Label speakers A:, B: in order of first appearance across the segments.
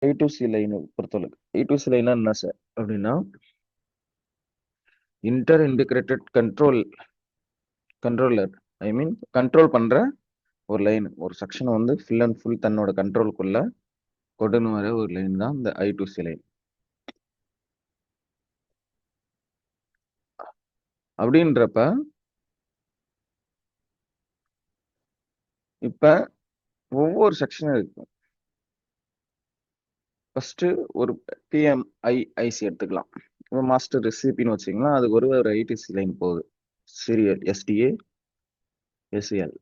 A: A2C line பொறுத்தளவுக்கு A2C லைனா என்ன சார் அப்படின்னா இன்டர் இன்டிகிரேட்டட் கண்ட்ரோலர் கண்ட்ரோல் பண்ற ஒரு லைன், ஒரு செக்ஷன் வந்து ஃபுல் அண்ட் ஃபுல் தன்னோட கண்ட்ரோலுக்குள்ள கொண்டுன்னு வர ஒரு லைன் தான் இந்த I2C லைன். அப்படின்றப்ப இப்ப ஒவ்வொரு செக்ஷனும் இருக்கும். ஃபர்ஸ்ட் ஒரு PMIIC எடுத்துக்கலாம். மாஸ்டர் ரெசிபின்னு வச்சுக்கலாம். அதுக்கு ஒரு I2C லைன் போகுது, சீரியல் SDA SCL.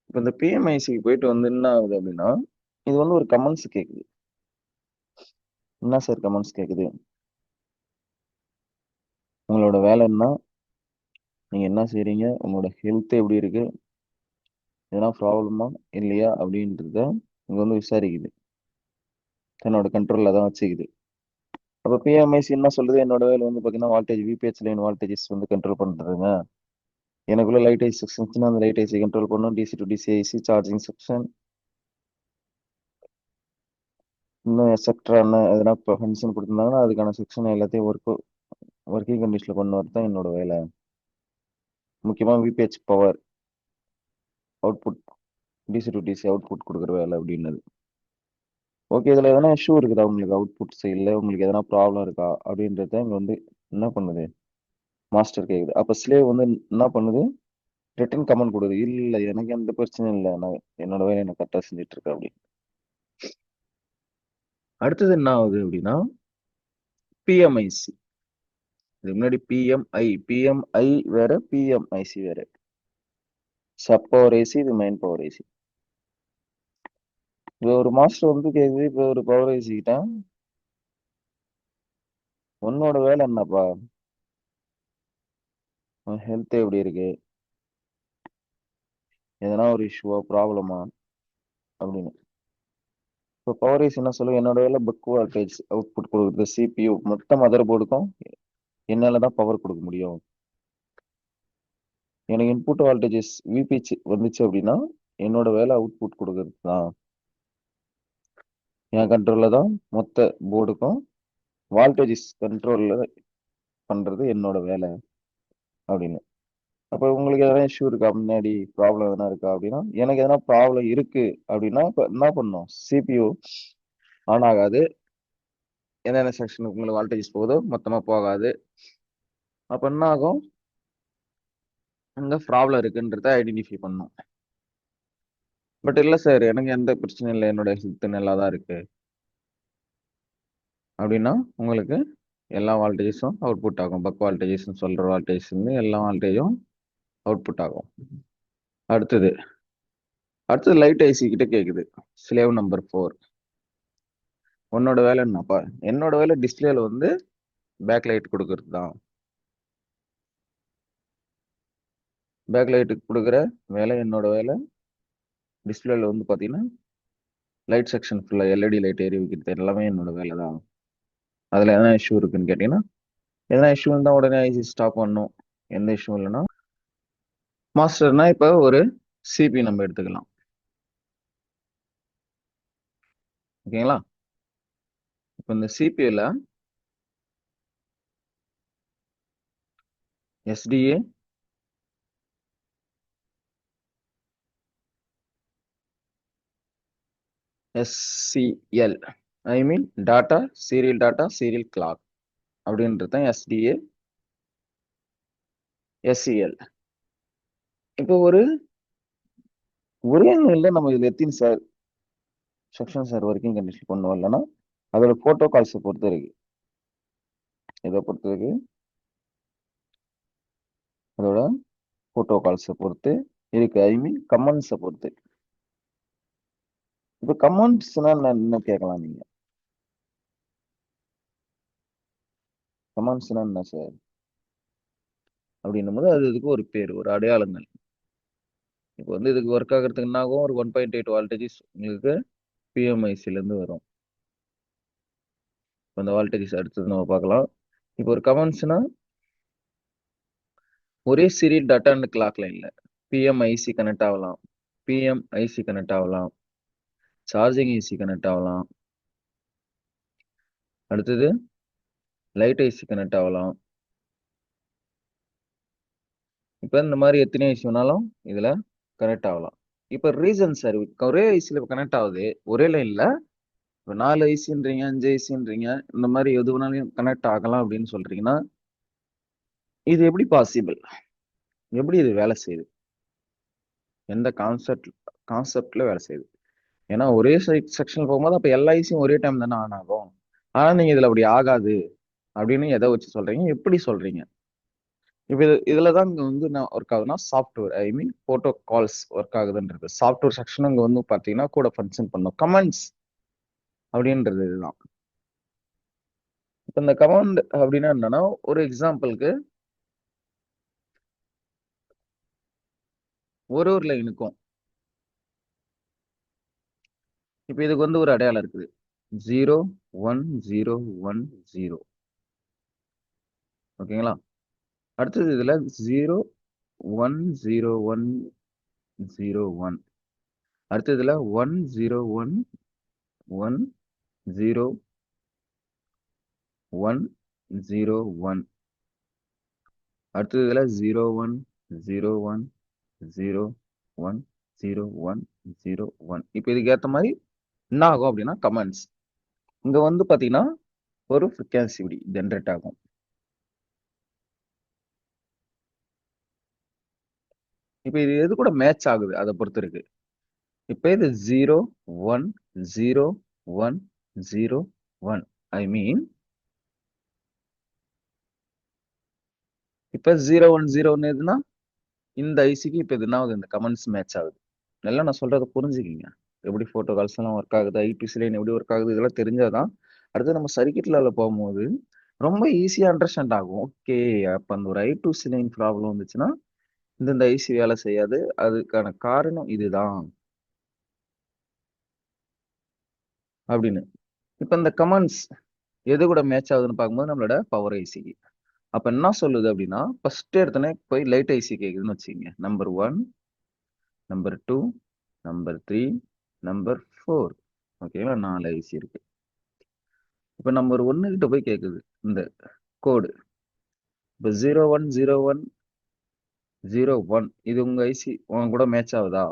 A: இப்போ இந்த PMICக்கு போயிட்டு வந்து என்ன ஆகுது அப்படின்னா, இது வந்து ஒரு கமெண்ட்ஸ் கேட்குது. என்ன சார் கமெண்ட்ஸ் கேட்குது? உங்களோட வேலை என்ன, நீங்க என்ன செய்றீங்க, உங்களோட ஹெல்த் எப்படி இருக்கு, எதனா ப்ராப்ளமா இல்லையா அப்படின்றத இங்க வந்து விசாரிக்குது. தன்னோட கண்ட்ரோல்ல தான் வச்சுக்குது. அப்போ PMIC என்ன சொல்லுது, என்னோட வேலை வந்து பார்த்தீங்கன்னா வால்டேஜ் VPH லைன் வால்டேஜஸ் வந்து கண்ட்ரோல் பண்ணுறதுங்க. எனக்குள்ள லைட் ஐசி செக்ஷன் அந்த லைட் ஐசி கண்ட்ரோல் பண்ணும். DC to DC IC charging section, இன்னும் எக்ஸெட்ரா என்ன எதனா ஃபங்க்ஷன் கொடுத்துருந்தாங்கன்னா அதுக்கான செக்ஷன் எல்லாத்தையும் ஒர்க்கிங் கண்டிஷனில் கொண்டு வரது தான் என்னோட வேலை. முக்கியமாக VPH power output, DC to DC output கொடுக்குற வேலை அப்படின்னது. ஓகே, இதில் எதனா இஷ்யூ இருக்குதா உங்களுக்கு, அவுட்புட் சைடில் உங்களுக்கு எதனா ப்ராப்ளம் இருக்கா அப்படின்றத இங்கே வந்து என்ன பண்ணுது, மாஸ்டர் கேட்குது. அப்போ ஸ்லேவ் வந்து என்ன பண்ணுது, ரிட்டன் கமெண்ட் கொடுக்குது, இல்லை எனக்கு எந்த பிரச்சனையும் இல்லை, நான் என்னோட வேலையை நான் கரெக்டாக செஞ்சுட்டு இருக்கேன் அப்படின்னு. அடுத்தது என்ன ஆகுது அப்படின்னா PMIC. இதுக்கு முன்னாடி PMI வேற, PMIC வேற. சப் பவர் ஏசி, இது மெயின் பவர் ஏசி. இப்போ ஒரு மாஸ்டர் வந்து கேக்குது, இப்போ ஒரு பவர் ஏசி கிட்ட உன்னோட வேலை என்னப்பா, ஹெல்த் எப்படி இருக்கு, எதனா ஒரு இஷ்யூவா ப்ராப்ளமா அப்படின்னு. இப்போ பவர் ஏசி என்ன சொல்லுங்க, என்னோட வேலை பக் வோல்டேஜ் அவுட்புட் கொடுக்குறது, CPU மொத்த மதர் போர்டுக்கும் என்னால தான் பவர் கொடுக்க முடியும். எனக்கு இன்புட் வால்டேஜஸ் VPH வந்துச்சு அப்படின்னா என்னோட வேலை அவுட்புட் கொடுக்கறது தான். என் கண்ட்ரோல்ல தான் மொத்த போர்டுக்கும் வால்டேஜஸ் கண்ட்ரோல்ல பண்றது என்னோட வேலை அப்படின்னு. அப்போ உங்களுக்கு எதனா இஷ்யூ இருக்கா, முன்னாடி ப்ராப்ளம் எதனா இருக்கா அப்படின்னா, எனக்கு எதனா ப்ராப்ளம் இருக்கு அப்படின்னா இப்போ என்ன பண்ணும், CPU ஆன் ஆகாது. என்னென்ன செக்ஷனுக்கு உங்களுக்கு வால்டேஜஸ் போகுதோ மொத்தமாக போகாது. அப்போ என்ன ஆகும், அங்கே ப்ராப்ளம் இருக்குன்றத ஐடென்டிஃபை பண்ணும். பட் இல்லை சார், எனக்கு எந்த பிரச்சனையும் இல்லை, என்னோட ஹெல்த் நல்லா தான் இருக்கு அப்படின்னா உங்களுக்கு எல்லா வால்டேஜஸும் அவுட்புட் ஆகும். பக் வால்டேஜஸ்ன்னு சொல்கிற வால்டேஜ் எல்லா வால்டேஜும் அவுட்புட் ஆகும். அடுத்தது லைட் ஐசி கிட்ட கேட்குது, ஸ்லேவ் நம்பர் 4, உன்னோட வேலை என்னப்பா, என்னோட வேலை டிஸ்பிளேல வந்து பேக் லைட் கொடுக்கறது தான். பேக் லைட்டுக்கு கொடுக்குற வேலை என்னோட வேலை. டிஸ்பிளேல வந்து பார்த்தீங்கன்னா லைட் செக்ஷன் ஃபுல்லாக LED லைட் எரிய வைக்கிறது எல்லாமே என்னோட வேலை தான். அதில் எதனா இஷ்யூ இருக்குன்னு கேட்டீங்கன்னா, எதனா இஷ்யூ இருந்தால் உடனே ஐசி ஸ்டாப் பண்ணணும். எந்த இஷ்யூ இல்லைன்னா மாஸ்டர்னா இப்போ ஒரு சிபி நம்ம எடுத்துக்கலாம், ஓகேங்களா. இப்போ இந்த சிபியில் SDA SCL tata serial clock அப்படின்றது தான் SDA SCL. இப்போ ஒரே நிலையில் நம்ம இதில் எத்தனை செக்ஷன் ஒர்க்கிங் கண்டிஷன் கொண்டு வரலன்னா அதோட போட்டோ கால்ஸை பொறுத்து இருக்கு. இதை பொறுத்த இருக்கு, அதோட போட்டோ கால்ஸை பொறுத்து இருக்கு, கமெண்ட்ஸை பொறுத்து. இப்போ கமெண்ட்ஸ்னா என்ன கேட்கலாம் நீங்க, கமெண்ட்ஸ்னா என்ன சார் அப்படின்னும் போது இதுக்கு ஒரு பேர், ஒரு அடையாளங்கள். இப்போ வந்து இதுக்கு ஒர்க் ஆகிறதுக்கு என்ன ஆகும், ஒரு 1.8 வால்டேஜஸ் உங்களுக்கு PMICலேருந்து வரும். அந்த வால்டேஜஸ் அடுத்தது நம்ம பார்க்கலாம். இப்போ ஒரு கமெண்ட்ஸ்னா ஒரே சீரியல் டாட்டா அண்ட் கிளாக் லைன்ல PMIC கனெக்ட் ஆகலாம், PMIC கனெக்ட் ஆகலாம், சார்ஜிங் ஐசி கனெக்ட் ஆகலாம், அடுத்தது லைட் ஐசி கனெக்ட் ஆகலாம். இப்போ இந்த மாதிரி எத்தனை ஐசி வேணாலும் இதுல கனெக்ட் ஆகலாம். இப்போ ரீசன் சார் ஒரே ஐசியில் கனெக்ட் ஆகுது, ஒரே லைன்ல இப்போ 4 ஐசின்றீங்க, 5 ஐசின்றீங்க, இந்த மாதிரி எது வேணாலும் கனெக்ட் ஆகலாம் அப்படின்னு சொல்றீங்கன்னா இது எப்படி பாசிபிள்? எப்படி இது வேலை செய்யுது? எந்த கான்செப்ட்ல வேலை செய்யுது? ஏன்னா ஒரே செக்ஷன் போகும்போது அப்ப எல்லா ஐசியும் ஒரே டைம் தானே ஆன் ஆகும். ஆனா நீங்க இதுல அப்படி ஆகாது அப்படின்னு எதை வச்சு சொல்றீங்க? எப்படி சொல்றீங்க? இப்ப இதுலதான் இங்க வந்து நான் ஒர்க் ஆகுதுன்னா சாஃப்ட்வேர், ஐ மீன் புரோட்டோகால்ஸ் ஒர்க் ஆகுதுன்றது. சாஃப்ட்வேர் செக்ஷன் இங்க வந்து பாத்தீங்கன்னா கூட ஃபங்க்ஷன் பண்ணும். கமெண்ட்ஸ் அப்படின்றது இதுதான். இப்ப இந்த கமாண்ட் அப்படின்னா என்னன்னா, ஒரு எக்ஸாம்பிளுக்கு ஒரு லைனுக்கும் இப்ப இதுக்கு வந்து ஒரு அடையாளம் இருக்குது. 0 1 0 1 0. ஓகேங்களா? அடுத்தது இதுல 0 1 0 1 0 1. அடுத்ததுல 1 0 1 1 0 1 0 1. அடுத்ததுல 0 1 0 1 0 1 0 1 0 1. இப்ப இதுக்கு ஏத்த மாதிரி என்ன ஆகும் அப்படின்னா கமெண்ட்ஸ் இங்க வந்து பாத்தீங்கன்னா ஒரு ஃப்ரீக்வன்சி இப்படி ஜென்ரேட் ஆகும். இப்ப இது எது கூட மேட்ச் ஆகுது அதை பொறுத்து இருக்கு. இப்ப இது 0 1 0 1 0 1. ஐ மீன் இப்ப 0 1 0 1 எதுனா இந்த ஐசிக்கு இப்ப இது என்ன ஆகுது? இந்த கமெண்ட்ஸ் மேட்ச் ஆகுது. நல்லா நான் சொல்றதை புரிஞ்சுக்கிங்க. எப்படி போட்டோ கால்ஸ் எல்லாம் ஒர்க் ஆகுது, ஐபிசி லைன் எப்படி ஒர்க் ஆகுது, இதெல்லாம் தெரிஞ்சாதான் அடுத்து நம்ம சர்க்கிட் லெவல்ல போகும்போது ரொம்ப ஈஸியா அண்டர்ஸ்டாண்ட் ஆகும். ஓகே, அப்ப அந்த ஒரு I2C லைன் ப்ராப்ளம் வந்துச்சுன்னா இந்த ஐசி வேலை செய்யாது, அதுக்கான காரணம் இதுதான் அப்படின்னு. இப்ப இந்த கமெண்ட்ஸ் எது கூட மேட்ச் ஆகுதுன்னு பார்க்கும்போது நம்மளோட பவர் ஐசிக்கு. அப்ப என்ன சொல்லுது அப்படின்னா, ஃபர்ஸ்ட் எடுத்தோன்னே போய் லைட் ஐசி கேக்குதுன்னு வச்சுக்கோங்க. Number 1, number 2, number 3, number 4. ஓகேங்களா? 4 ஐசி இருக்கு. இப்ப நம்பர் 1 கிட்ட போய் கேக்குது இந்த கோடு. இப்ப 01 01 01 இது உங்க ஐசி உன் கூட மேட்ச் ஆகுதா?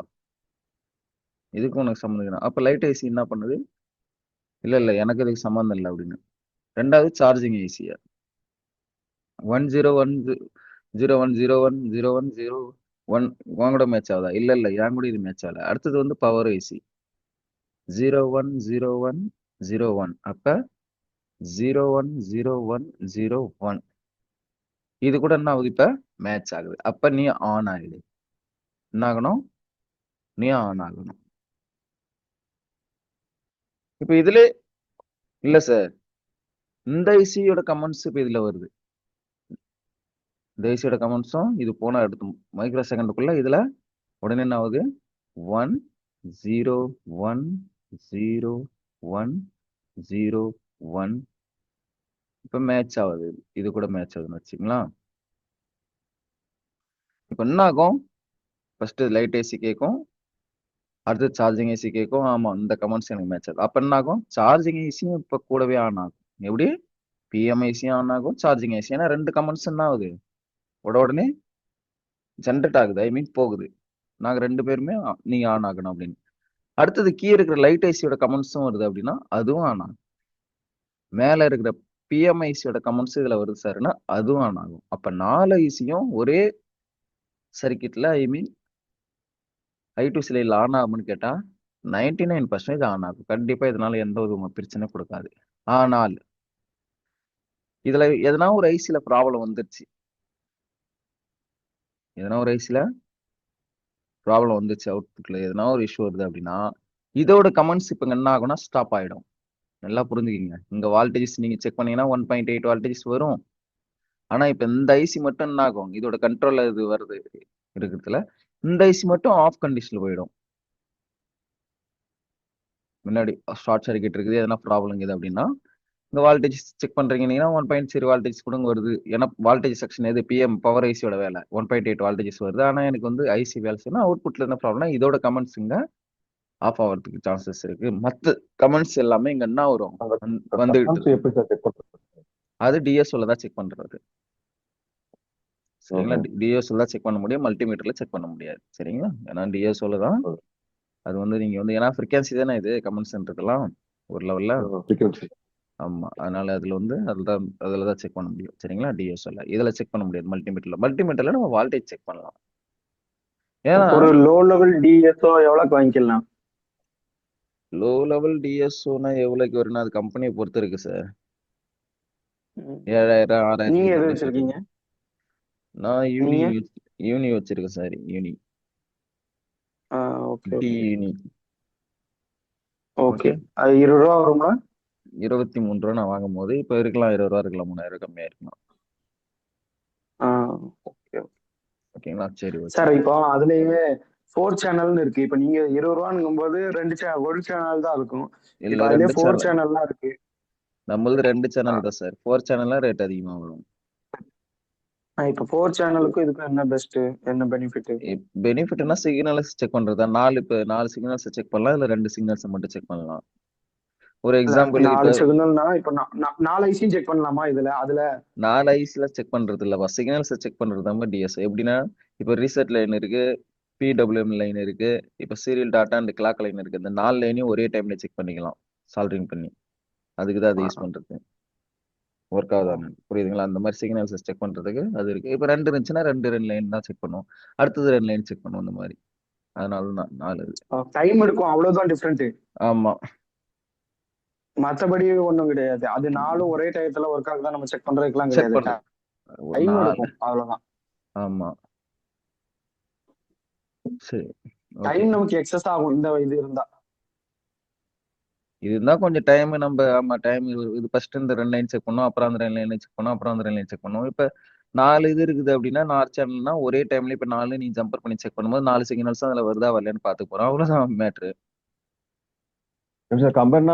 A: இதுக்கு உனக்கு சம்மந்தம் இல்லை. அப்ப லைட் ஐசி என்ன பண்ணுது? இல்ல இல்ல எனக்கு இதுக்கு சம்மந்தம் இல்லை அப்படின்னு. ரெண்டாவது சார்ஜிங் ஐசியா 101 01 01 01 01 உன் கூட மேட்ச் ஆகுதா? இல்ல இல்ல என் கூட இது மேட்ச் ஆகல. அடுத்தது வந்து பவர் ஐசி 01 01 01. அப்ப 01 01 01 இது கூட என்ன ஆகுது? இப்ப மேட்ச் ஆகுது. அப்ப நீ ஆன் ஆயிடு. என்ன ஆகணும்? நீ ஆன் ஆகணும். இப்ப இதுல இல்ல சார், இந்த ஐசியோட கமெண்ட்ஸ் இப்ப இதுல வருது. இந்த ஐசியோட கமெண்ட்ஸும் இது போன அடுத்த மைக்ரோ செகண்டுக்குள்ள இதுல உடனே என்ன ஆகுது? 1 0 1 0 1 0 1. இப்ப மேட்ச் ஆகுது. இது கூட மேட்ச் ஆகுதுன்னு வச்சுங்களா? இப்ப என்ன ஆகும்? ஃபர்ஸ்ட் லைட் ஏசி கேட்கும், அடுத்து சார்ஜிங் ஏசி கேட்கும். ஆமா, இந்த கமெண்ட்ஸ் எனக்கு மேட்ச் ஆகுது. அப்ப என்ன ஆகும்? சார்ஜிங் ஏசியும் இப்ப கூடவே ஆன் ஆகும். எப்படி? பிஎம்ஐசியும் ஆன் ஆகும், சார்ஜிங் ஏசி. ஏன்னா ரெண்டு கமெண்ட்ஸ் என்ன ஆகுது? உடனே ஜென்ரேட் ஆகுது, ஐ மீன் போகுது. நாங்க ரெண்டு பேருமே நீங்க ஆன் ஆகணும் அப்படின்னு. அடுத்தது கீழே இருக்கிற லைட் ஐசியோட கமெண்ட்ஸும் வருது அப்படின்னா அதுவும் ஆன் ஆகும். மேல இருக்கிற பிஎம்ஐசியோட கமெண்ட்ஸ் இதுல வருது சார்னா அதுவும் ஆன் ஆகும். அப்ப 4 ஐசியும் ஒரே சர்க்கிட்ல, ஐ மீன் I2C லைன்ல ஆன் ஆகும்னு கேட்டா 99% ஆன் ஆகும். கண்டிப்பா இதனால எந்த ஒரு பிரச்சனை கொடுக்காது. ஆனால் இதுல எதனா ஒரு ஐசில ப்ராப்ளம் வந்துருச்சு, எதனா ஒரு ஐசில ப்ராப்ளம் வந்துச்சு, அவுட்புட்ல எதனா ஒரு இஷ்யூ வருது அப்படின்னா இதோட கமெண்ட்ஸ் இப்ப என்ன ஆகும்னா ஸ்டாப் ஆயிடும். நல்லா புரிஞ்சுக்கிங்க. இங்க வால்டேஜஸ் நீங்க செக் பண்ணீங்கன்னா 1.8 வால்டேஜஸ் வரும். ஆனா இப்ப இந்த ஐசி மட்டும் என்ன ஆகும்? இதோட கண்ட்ரோல்ல இது வருது இருக்கிறதுல இந்த ஐசி மட்டும் ஆஃப் கண்டிஷன்ல போயிடும். முன்னாடி ஷார்ட் சர்க்கிட் இருக்குது, எதனா ப்ராப்ளம் இருக்குது அப்படின்னா இந்த வால்டேஜ் செக் பண்றீங்கன்னா 1.0 வால்டேஜ் கூட வருது. ஏன்னா வால்டேஜ் செக்ஷன் எது? பிஎம் பவர் ஐசியோட வேலை 1.8 வால்டேஜஸ் வருது. ஆனா எனக்கு வந்து ஐசி வேலை செய்யணும், அவுட்புட்ல என்ன ப்ராப்ளம்னா இதோட கமெண்ட்ஸுங்க ஆஃப் ஆகிறதுக்கு சான்சஸ் இருக்கு. மத்த கமெண்ட்ஸ் எல்லாமே இங்க என்ன வரும்,
B: அந்த
A: வந்துகிட்டு
B: கமெண்ட்ஸ்
A: இருக்கும்.
B: எப்படி சார் செக் பண்றது?
A: அது டிஎஸ்ஓல தான் செக் பண்றது. சரிங்களா?
B: ஓஹோ.
A: டிஎஸ்ஓல தான் செக் பண்ண முடியும், மல்டிமீட்டர்ல செக் பண்ண முடியாது. சரிங்களா? ஏன்னா டிஎஸ்ஓல தான் அது வந்து நீங்க வந்து, ஏன்னா ஃப்ரீக்வன்சி தானே இது கமெண்ட் சென்டருக்கெல்லாம் ஒரு லெவல்ல.
B: ஃப்ரீக்வன்சி.
A: ஆமா, அதனால அதுல வந்து அதுல தான் செக் பண்ண முடியும். சரிங்களா? டிஎஸ்ஓல இதுல செக் பண்ண முடியாது. மல்டிமீட்டர்ல நம்ம வால்டேஜ் செக் பண்ணலாம். ஏன்னா
C: ஒரு லோ லெவல் டிஎஸ்ஓ எவ்வளவுக்கு வாங்கிக்கலாம்?
A: லோ லெவல் டிஎஸ்ஓனா எவ்வளவுக்கு வரும்னா அது கம்பெனியை பொறுத்து இருக்கு சார். 7000
C: நீங்க
A: 6000
C: எது
A: கூட
C: வச்சிருக்கீங்க?
A: நான்
C: நீங்க?
A: யூனி வச்சிருக்கேன் சார். யூனி
C: ஓகே
A: டி
C: ஓகே
A: யூனி.
C: ஓகே.
A: ஓகே,
C: அது 20 ரூபா வருங்களா?
A: 23 ரூபா நான் வாங்கும் போது இப்ப இருக்கலாம், 20 ரூபா இருக்கலாம், 3000 கம்மியா இருக்கலாம்.
C: ஓகே
A: ஓகேங்களா? சரி, ஓகே.
C: சார் இப்போ அதுலயே 4 சேனல்னு இருக்கு. இப்ப நீங்க 20 ரூபாங்கும் போது ஒரு சேனல் தான் இருக்கும்.
A: இல்ல,
C: இப்ப அதுலயே
A: 2
C: 4
A: சேனல்.
C: சேனல்லாம் இருக்கு.
A: நம்மளது 2 சேனல் தான் சார். 4 சேனல்ல ரேட் அதிகமா வரும்.
C: இப்ப 4 சேனலுக்கும் இதுக்கும் என்ன பெஸ்ட், என்ன பெனிஃபிட்?
A: பெனிஃபிட்னா சிக்னல்ஸ் செக் பண்றதா. 4 சிக்னல்ஸ் செக் பண்ணலாம், இல்ல 2 சிக்னல்ஸ் மட்டும் செக் பண்ணலாம். ஒரு
C: இல்ல
A: எக்ஸாம்பிள்,
C: 4
A: இப்ப
C: சிக்னல்னா இப்ப 4 ஐசியும் செக் பண்ணலாமா அதுல?
A: 4 ஐஸ்ல செக் பண்றது இல்லப்பா, சிக்னல்ஸ் செக் பண்றது தான் டிஎஸ். எப்படின்னா, இப்ப ரீசெட் லைன் இருக்கு, பிடபிள்யூஎம் லைன் இருக்கு, இப்ப serial data and clock line இருக்கு. இந்த 4 லைனையும் ஒரே டைம்ல செக் பண்ணிக்கலாம், சால்டரிங் பண்ணி. அதுக்கு தான் அதை யூஸ் பண்றது. ஒர்க் ஆகுதானு புரியுதுங்களா? அந்த மாதிரி சிக்னல்ஸ் செக் பண்றதுக்கு அது இருக்கு. இப்ப 2 இருந்துச்சுன்னா 2 லைன் தான் செக் பண்ணுவோம், அடுத்தது 2 லைன் செக் பண்ணுவோம், அந்த மாதிரி. அதனால தான் 4 இது.
C: டைம் இருக்கும், அவ்வளவுதான் டிஃபரெண்ட்.
A: ஆமா,
C: மத்தபடி ஒண்ணும் கிடையாது. அது 4ம் ஒரே டயத்துல ஒர்க் ஆகுதா நம்ம செக் பண்றதுக்கெல்லாம்
A: செக்
C: கிடையாது.
A: பண்றது ஒரு
C: டைம்
A: 4.
C: எடுக்கும், அவ்வளவுதான்.
A: ஆமா, சரி, ஓகே.
C: டைம் நமக்கு எக்ஸஸ் ஆகும் இந்த இது இருந்தா.
A: இதுதான் கொஞ்சம் டைம் நம்ம, ஆமா டைம். இது ஃபர்ஸ்ட் இந்த 2 லைன் செக் பண்ணோம், அப்புறம் அந்த 2 லைன் செக் பண்ணோம், அப்புறம் அந்த 2 லைன் செக் பண்ணோம். இப்ப 4 இது இருக்குது அப்படின்னா 4 சேனல்னா ஒரே டைம்ல இப்ப 4 நீ ஜம்பர் பண்ணி செக் பண்ணும்போது 4 சிக்னல்ஸ் அதுல வருதா வரலன்னு பாத்துக்க போறோம். அவ்வளவுதான் மேட்ரு.
B: சார் கம்பெனினா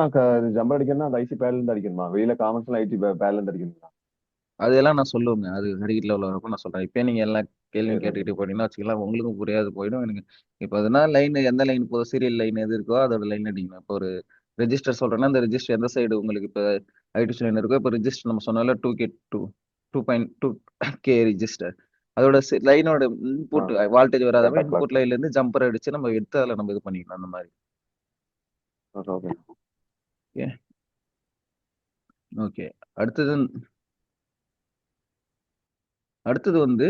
B: ஜம்பர் அடிக்கணும்னா அந்த ஐசி பேட்ல இருந்து அடிக்கணுமா? வெளியில காமர்ஸ்ல ஐடி பேட்ல இருந்து அடிக்கணுமா?
A: அதெல்லாம் நான் சொல்லுவேங்க, அது ஹரிகிட்ல உள்ளவரப்ப நான் சொல்றேன். இப்ப நீங்க எல்லா கேள்வியும்
B: சரி ஓகே.
A: கேட்டுக்கிட்டு போனீங்கன்னா வச்சுக்கலாம், உங்களுக்கும் புரியாது போயிடும் எனக்கு. இப்ப அதுனா லைன், எந்த லைன் இப்போ சீரியல் லைன் எது இருக்கோ அதோட லைன் அடிக்கணும். இப்போ ஒரு ரெஜிஸ்டர் சொல்றேன்னா அந்த ரெஜிஸ்டர் எந்த சைடு உங்களுக்கு இப்ப ஐடி லைன் இருக்கோ, இப்போ ரெஜிஸ்டர் நம்ம சொன்னால 2.2K ரெஜிஸ்டர், அதோட லைனோட இன்புட் வால்டேஜ் வராதவங்க
B: டேட்டா கிளாக்.
A: இன்புட் லைன்ல இருந்து ஜம்பர் அடிச்சு நம்ம எடுத்து அதில் நம்ம இது பண்ணிக்கலாம், அந்த மாதிரி.
B: Okay okay.
A: ஓகே, அடுத்தது அடுத்தது வந்து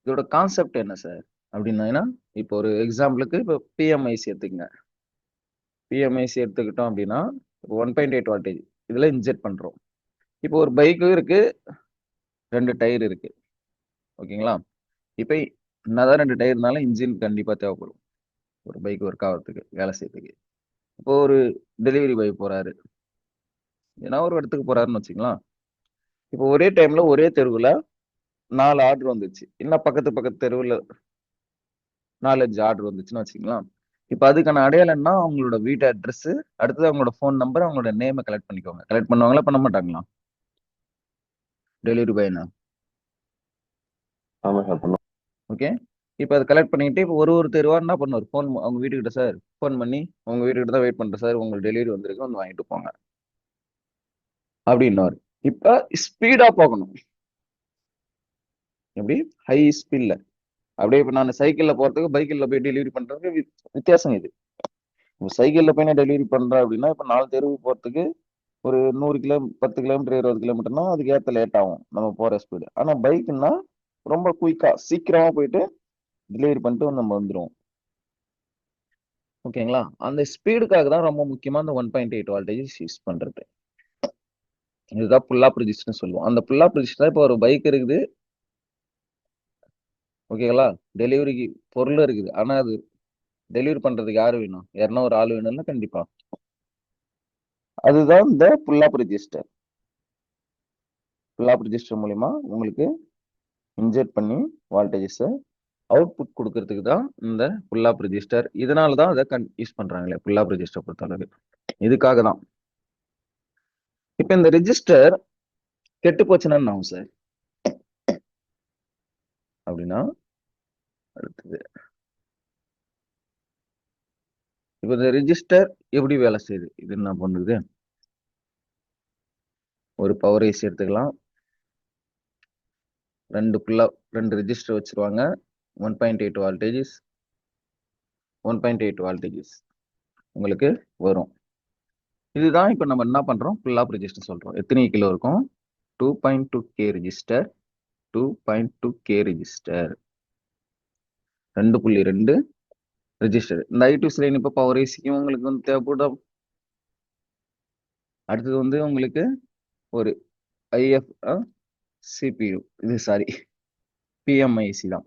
A: இதோட கான்செப்ட் என்ன சார் அப்படின்னா, இப்போ ஒரு எக்ஸாம்பிளுக்கு இப்போ பிஎம்ஐசி எடுத்துக்கங்க. பிஎம்ஐசி எடுத்துக்கிட்டோம் அப்படின்னா 1.8 வால்டேஜ் இதுல இன்ஜெக்ட் பண்றோம். இப்போ ஒரு பைக்கும் இருக்கு, 2 டயர் இருக்கு, ஓகேங்களா? இப்போ என்னதான் 2 டயர் இருந்தாலும் இன்ஜின் கண்டிப்பா தேவைப்படும் ஒரு பைக் ஒர்க் ஆகிறதுக்கு, வேலை செய்யறதுக்கு. இப்போ ஒரு டெலிவரி பாய் போறாரு, ஏன்னா ஒரு இடத்துக்கு போறாருன்னு வச்சுக்கலாம். இப்போ ஒரே டைம்ல ஒரே தெருவுல 4 ஆர்டர் வந்துச்சு, இன்னும் பக்கத்து பக்கத்து தெருவுல 4-5 ஆர்டர் வந்துச்சுன்னு வச்சுக்கலாம். இப்ப அதுக்கான அடையாளம்னா அவங்களோட வீட்டு அட்ரஸ், அடுத்தது அவங்களோட ஃபோன் நம்பர், அவங்களோட நேமை கலெக்ட் பண்ணிக்கோங்க. கலெக்ட் பண்ணுவாங்களா, பண்ண மாட்டாங்களா டெலிவரி பாய்னா?
B: ஆமா சார் பண்ணுவோம்.
A: ஓகே, இப்போ அதை கலெக்ட் பண்ணிக்கிட்டு இப்போ ஒரு தெருவா என்ன பண்ணுவார், ஃபோன் அவங்க வீட்டுக்கிட்ட, சார் ஃபோன் பண்ணி உங்க வீட்டுக்கிட்ட தான் வெயிட் பண்றேன் சார், உங்களுக்கு டெலிவரி வந்திருக்கு, வந்து வாங்கிட்டு போங்க அப்படின்னாரு. இப்ப ஸ்பீடா போகணும், எப்படி ஹை ஸ்பீட்ல. அப்படியே இப்ப நான் சைக்கிள்ல போறதுக்கு பைக்கில் போய் டெலிவரி பண்றதுக்கு வித்தியாசம் இது. சைக்கிள்ல போய் நான் டெலிவரி பண்றேன் அப்படின்னா இப்ப 4 தெருவு போறதுக்கு ஒரு 100 கிலோ 10 கிலோமீட்டர் 20 கிலோமீட்டர்னா அதுக்கு ஏத்த லேட் ஆகும் நம்ம போற ஸ்பீடு. ஆனா பைக்குன்னா ரொம்ப குயிக்கா சீக்கிரமா போயிட்டு டெலிவரி பண்ணிட்டு நம்ம வந்துடும். ஓகேங்களா? அந்த ஸ்பீடுக்காக தான் ரொம்ப முக்கியமா அந்த 1.8 வால்டேஜ் யூஸ் பண்றது. இதுதான் புல் அப் ரெஜிஸ்டர்னு சொல்லுவோம். அந்த புல் அப் ரெஜிஸ்டர் இப்போ ஒரு பைக் இருக்குது, ஓகேங்களா? டெலிவரிக்கு பொருள் இருக்குது, ஆனா அது டெலிவரி பண்றதுக்கு யாரு வேணும், யாருன்னா ஒரு ஆள் வேணும்னா கண்டிப்பா அதுதான் இந்த புல் அப் ரெஜிஸ்டர். புல் அப் ரெஜிஸ்டர் மூலியமா உங்களுக்கு இன்ஜெக்ட் பண்ணி வால்டேஜஸ் அவுட்புட் கொடுக்கறதுக்கு தான் இந்த புல் அப் ரெஜிஸ்டர். இதனால தான் அதை யூஸ் பண்றாங்களே புல் அப் ரெஜிஸ்டர் பொறுத்தளவு, இதுக்காக தான். இப்ப இந்த ரெஜிஸ்டர் கெட்டு போச்சுன்னா என்ன ஆகும் சார் அப்படின்னா, அடுத்தது இப்போ இந்த ரிஜிஸ்டர் எப்படி வேலை செய்யுது? இது என்ன பண்ணுது? ஒரு பவர் ஐசி எடுத்துக்கலாம். ரெண்டு ரெஜிஸ்டர் வச்சிருவாங்க. 1.8 வால்டேஜஸ் 1.8 வால்டேஜஸ் உங்களுக்கு வரும். இதுதான் இப்போ நம்ம என்ன பண்றோம்? புல் அப் ரெஜிஸ்டர் சொல்றோம். எத்தனை கிலோ இருக்கும்? 2.2K register 2.2K register 2.2 register. இந்த I2C லைன் இப்போ பவர் ஐசிக்கும் உங்களுக்கு வந்து தேவைப்படும். அடுத்தது வந்து உங்களுக்கு ஒரு IF CPU, இது சாரி PMIC தான்.